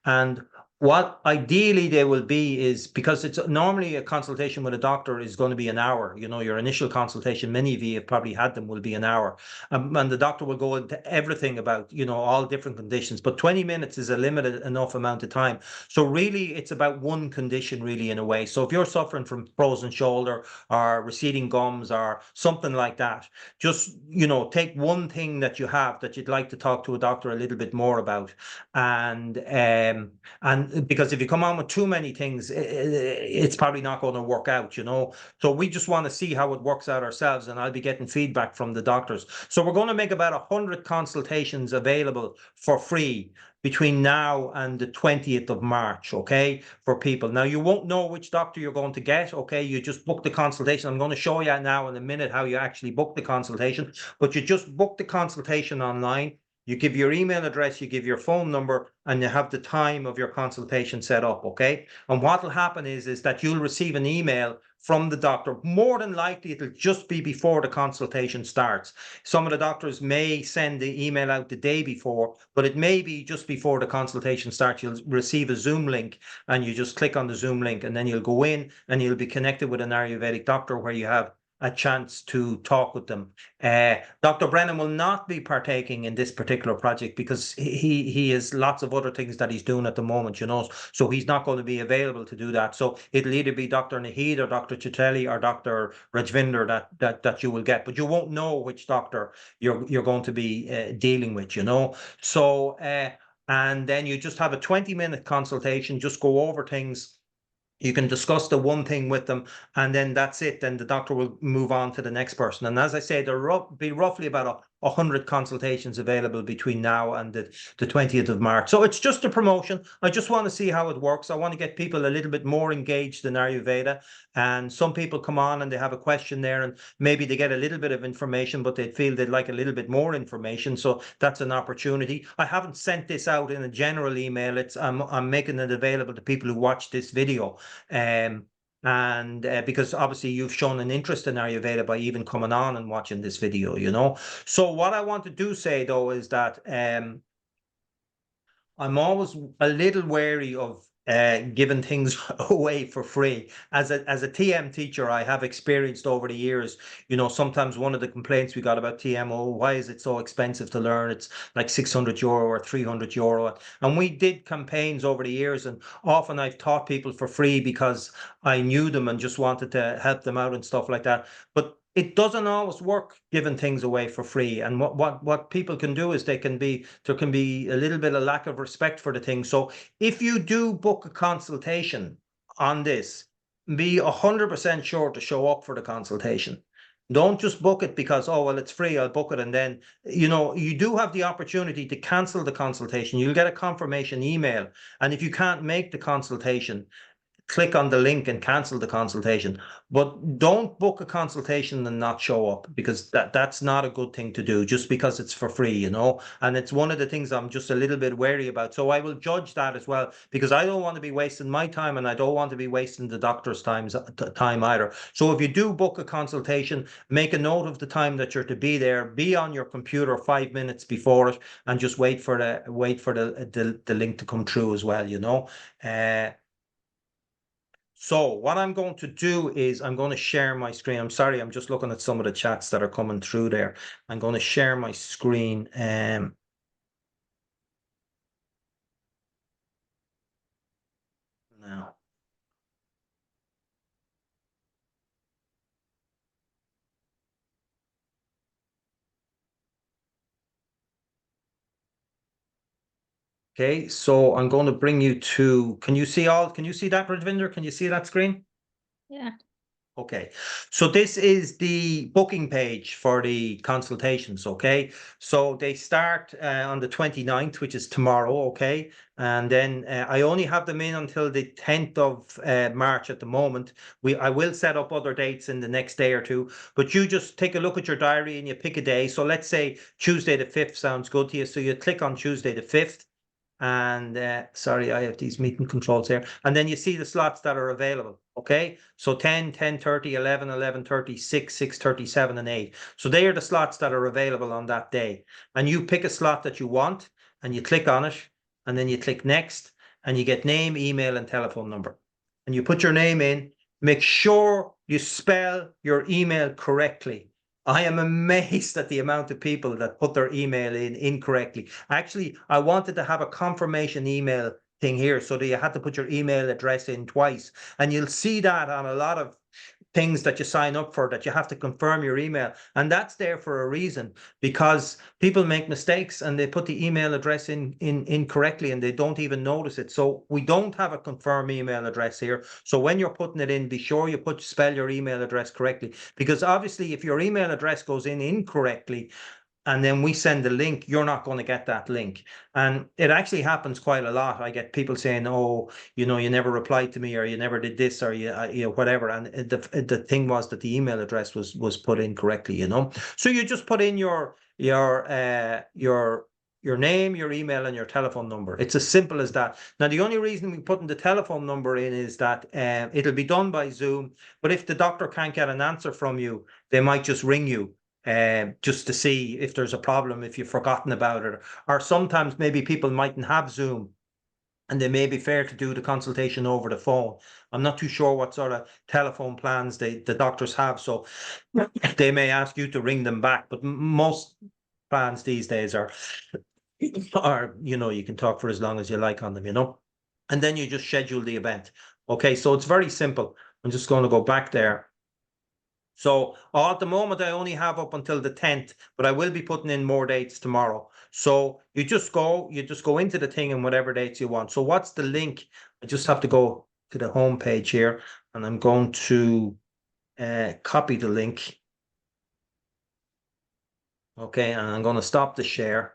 And what ideally they will be is, because it's normally a consultation with a doctor is going to be an hour. You know, your initial consultation, many of you have probably had them, will be an hour. And the doctor will go into everything about, you know, all different conditions. But 20 minutes is a limited enough amount of time. So really, it's about one condition, really, in a way. So if you're suffering from frozen shoulder or receding gums or something like that, just, you know, take one thing that you have that you'd like to talk to a doctor a little bit more about. And because if you come on with too many things, it's probably not going to work out, you know. So we just want to see how it works out ourselves, and I'll be getting feedback from the doctors. So we're going to make about 100 consultations available for free between now and the 20th of March, okay, for people. Now, you won't know which doctor you're going to get, okay? You just book the consultation. I'm going to show you now in a minute how you actually book the consultation, but you just book the consultation online. You give your email address, you give your phone number, and you have the time of your consultation set up, okay? And what will happen is that you'll receive an email from the doctor. More than likely, it'll just be before the consultation starts. Some of the doctors may send the email out the day before, but it may be just before the consultation starts. You'll receive a Zoom link, and you just click on the Zoom link, and then you'll go in and you'll be connected with an Ayurvedic doctor where you have a chance to talk with them. Dr. Brennan will not be partaking in this particular project because he has lots of other things that he's doing at the moment, you know, so he's not going to be available to do that. So it'll either be Dr. Naheed or Dr. Chiteli or Dr. Rajvinder that you will get, but you won't know which doctor you're going to be dealing with, you know. So and then you just have a 20-minute consultation, just go over things. You can discuss the one thing with them, and then that's it. Then the doctor will move on to the next person. And as I say, there will be roughly about 100 consultations available between now and the 20th of March. So it's just a promotion. I just want to see how it works. I want to get people a little bit more engaged in Ayurveda. And some people come on and they have a question there, and maybe they get a little bit of information, but they feel they'd like a little bit more information. So that's an opportunity. I haven't sent this out in a general email. I'm making it available to people who watch this video. And because obviously you've shown an interest in Ayurveda by even coming on and watching this video, you know. So what I want to do say though is that I'm always a little wary of giving things away for free. As a TM teacher, I have experienced over the years, you know, sometimes one of the complaints we got about TM, oh, why is it so expensive to learn? It's like €600 or €300. And we did campaigns over the years, and often I've taught people for free because I knew them and just wanted to help them out and stuff like that. But it doesn't always work giving things away for free. And what people can do is there can be a little bit of lack of respect for the thing. So if you do book a consultation on this, be 100% sure to show up for the consultation. Don't just book it because, oh, well, it's free, I'll book it. And then, you know, you do have the opportunity to cancel the consultation. You'll get a confirmation email. And if you can't make the consultation, click on the link and cancel the consultation. But don't book a consultation and not show up, because that's not a good thing to do just because it's for free, you know. And it's one of the things I'm just a little bit wary about. So I will judge that as well, because I don't want to be wasting my time, and I don't want to be wasting the doctor's time either. So if you do book a consultation, make a note of the time that you're to be there. Be on your computer 5 minutes before it, and just wait for the link to come through as well, you know. So what I'm going to do is I'm going to share my screen. I'm sorry, I'm just looking at some of the chats that are coming through there. I'm going to share my screen. Now. Okay, so I'm going to bring you to, can you see that, Rajvinder? Can you see that screen? Yeah. Okay, so this is the booking page for the consultations, okay? So they start on the 29th, which is tomorrow, okay? And then I only have them in until the 10th of March at the moment. I will set up other dates in the next day or two, but you just take a look at your diary and you pick a day. So let's say Tuesday the 5th sounds good to you. So you click on Tuesday the 5th. And sorry, I have these meeting controls here. And then you see the slots that are available. Okay, so 10, 10:30, 11, 11:30, 6, 6:30, 7, and 8. So they are the slots that are available on that day. And you pick a slot that you want and you click on it, and then you click next, and you get name, email, and telephone number. And you put your name in. Make sure you spell your email correctly. I am amazed at the amount of people that put their email in incorrectly. Actually, I wanted to have a confirmation email thing here, so that you had to put your email address in twice. And you'll see that on a lot of things that you sign up for, that you have to confirm your email. And that's there for a reason, because people make mistakes and they put the email address in incorrectly and they don't even notice it. So we don't have a confirm email address here. So when you're putting it in, be sure you spell your email address correctly, because obviously if your email address goes in incorrectly, and then we send the link, you're not going to get that link. And it actually happens quite a lot. I get people saying, oh, you know, you never replied to me, or you never did this, or you know, whatever. And the thing was that the email address was put in correctly, you know. So you just put in your name, your email, and your telephone number. It's as simple as that. Now, the only reason we put in the telephone number in is that it'll be done by Zoom. But if the doctor can't get an answer from you, they might just ring you just to see if there's a problem, if you've forgotten about it. Or sometimes maybe people mightn't have Zoom and they may be fair to do the consultation over the phone. I'm not too sure what sort of telephone plans the doctors have, so they may ask you to ring them back. But most plans these days are, you know, you can talk for as long as you like on them, you know. And then you just schedule the event. Okay, so it's very simple. I'm just going to go back there. So at the moment, I only have up until the 10th, but I will be putting in more dates tomorrow. So you just go into the thing and whatever dates you want. So what's the link? I just have to go to the home page here, and I'm going to copy the link. Okay, and I'm going to stop the share.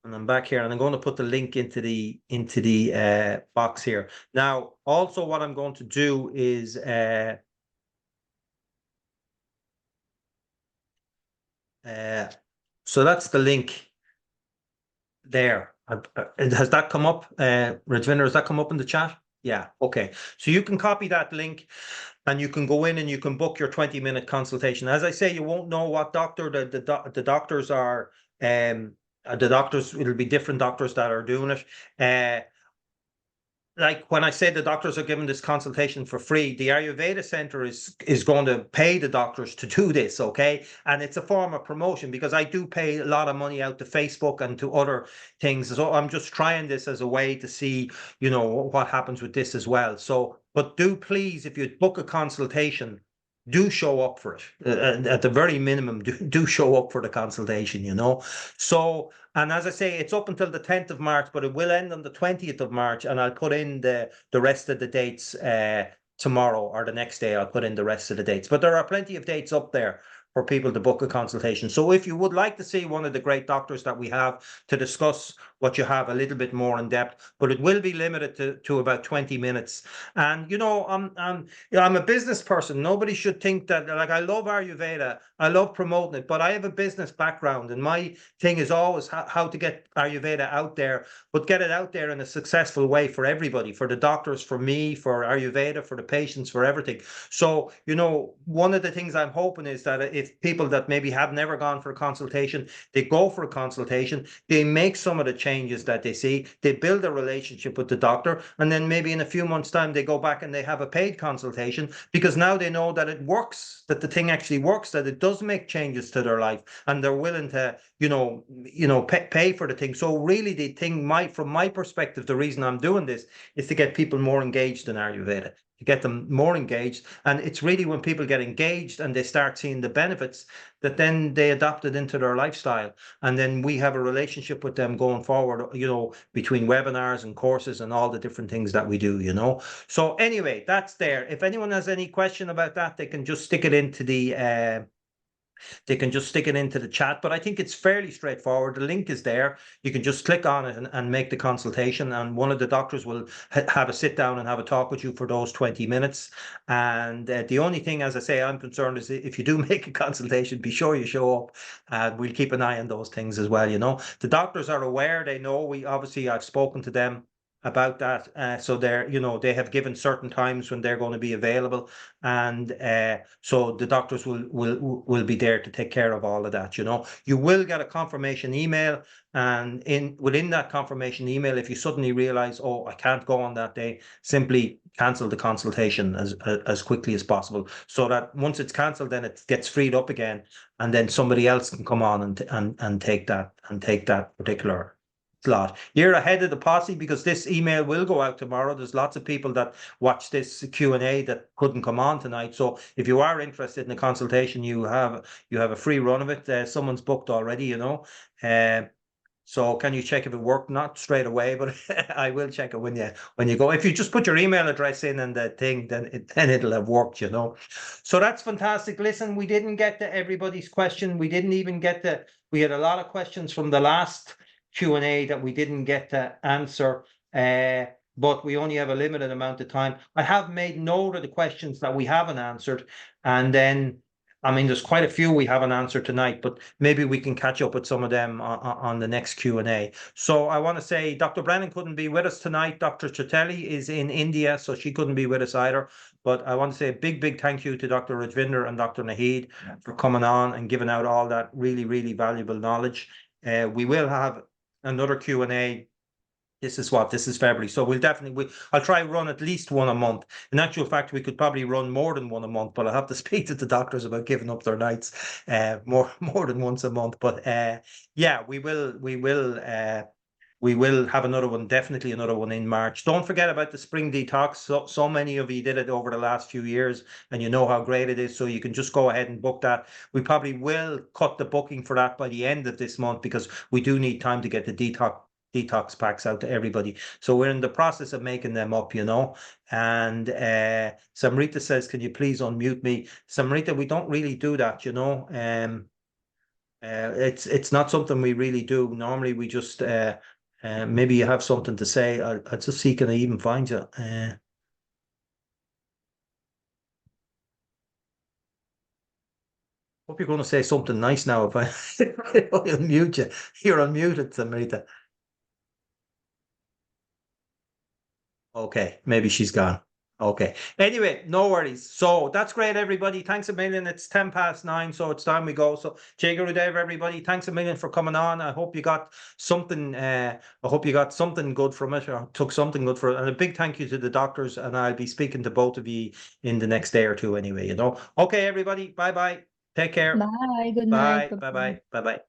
And I'm back here, and I'm going to put the link into the box here. Now, also what I'm going to do is so that's the link there. Has that come up? Rajvinder, has that come up in the chat? Yeah, okay. So you can copy that link and you can go in and you can book your 20-minute consultation. As I say, you won't know what doctor the doctors are. The doctors, it'll be different doctors that are doing it. Like when I say the doctors are giving this consultation for free, the Ayurveda Center is going to pay the doctors to do this, okay? And it's a form of promotion, because I do pay a lot of money out to Facebook and to other things. So I'm just trying this as a way to see, you know, what happens with this as well. So, but do please, if you book a consultation, do show up for it. At the very minimum, do show up for the consultation, you know. So, and as I say, it's up until the 10th of March, but it will end on the 20th of March, and I'll put in the rest of the dates tomorrow or the next day, I'll put in the rest of the dates. But there are plenty of dates up there for people to book a consultation. So if you would like to see one of the great doctors that we have to discuss what you have a little bit more in depth, but it will be limited to about 20 minutes. And, you know, I'm a business person. Nobody should think that, like, I love Ayurveda. I love promoting it, but I have a business background, and my thing is always how to get Ayurveda out there, but get it out there in a successful way for everybody, for the doctors, for me, for Ayurveda, for the patients, for everything. So, you know, one of the things I'm hoping is that if people that maybe have never gone for a consultation, they go for a consultation, they make some of the changes that they see, they build a relationship with the doctor, and then maybe in a few months' time, they go back and they have a paid consultation, because now they know that it works, that the thing actually works, that it does make changes to their life, and they're willing to, pay for the thing. So really the thing, from my perspective, the reason I'm doing this is to get people more engaged in Ayurveda, to get them more engaged. And it's really when people get engaged and they start seeing the benefits, that then they adopt it into their lifestyle. And then we have a relationship with them going forward, between webinars and courses and all the different things that we do, So anyway, that's there. If anyone has any question about that, they can just stick it into the chat, but I think it's fairly straightforward. The link is there. You can just click on it and make the consultation, and one of the doctors will have a sit down and have a talk with you for those 20 minutes. And the only thing, as I say, I'm concerned is if you do make a consultation, be sure you show up, and we'll keep an eye on those things as well. The doctors are aware. They know. I've spoken to them about that, so they have given certain times when they're going to be available, and so the doctors will be there to take care of all of that. You will get a confirmation email, and within that confirmation email, if you suddenly realize, oh, I can't go on that day, simply cancel the consultation as quickly as possible, so that once it's cancelled, then it gets freed up again, and then somebody else can come on and take that particular slot. You're ahead of the posse, because this email will go out tomorrow. There's lots of people that watch this Q&A that couldn't come on tonight. So if you are interested in a consultation, you have a free run of it. Someone's booked already, so can you check if it worked? Not straight away, but I will check it when you go. If you just put your email address in and the thing, then it'll have worked, So that's fantastic. Listen, we didn't get to everybody's question. We didn't even we had a lot of questions from the last Q&A that we didn't get to answer, but we only have a limited amount of time. I have made note of the questions that we haven't answered, and then, there's quite a few we haven't answered tonight, but maybe we can catch up with some of them on the next Q&A. So I want to say Dr. Brennan couldn't be with us tonight. Dr. Chatelli is in India, so she couldn't be with us either. But I want to say a big, big thank you to Dr. Rajvinder and Dr. Naheed for coming on and giving out all that really, really valuable knowledge. We will have another Q&A. This is February. So I'll try and run at least one a month. In actual fact, we could probably run more than one a month, but I'll have to speak to the doctors about giving up their nights more than once a month. But yeah, we will have another one, definitely another one in March. Don't forget about the spring detox. So many of you did it over the last few years, and you know how great it is. So you can just go ahead and book that. We probably will cut the booking for that by the end of this month, because we do need time to get the detox packs out to everybody. So we're in the process of making them up, And Samrita says, can you please unmute me? Samrita, we don't really do that, it's not something we really do. Normally we just maybe you have something to say. I'll just see, can I even find you? Hope you're going to say something nice now. If I unmute you, you're unmuted, Samrita. Okay, maybe she's gone. Okay. Anyway, no worries. So that's great, everybody. Thanks a million. It's 9:10, so it's time we go. So Jay Gurudev, everybody, thanks a million for coming on. I hope you got something. I hope you got something good from it, or took something good for it. And a big thank you to the doctors. And I'll be speaking to both of you in the next day or two, anyway. Okay, everybody. Bye bye. Take care. Bye. Good Bye. night. Bye bye. Bye bye.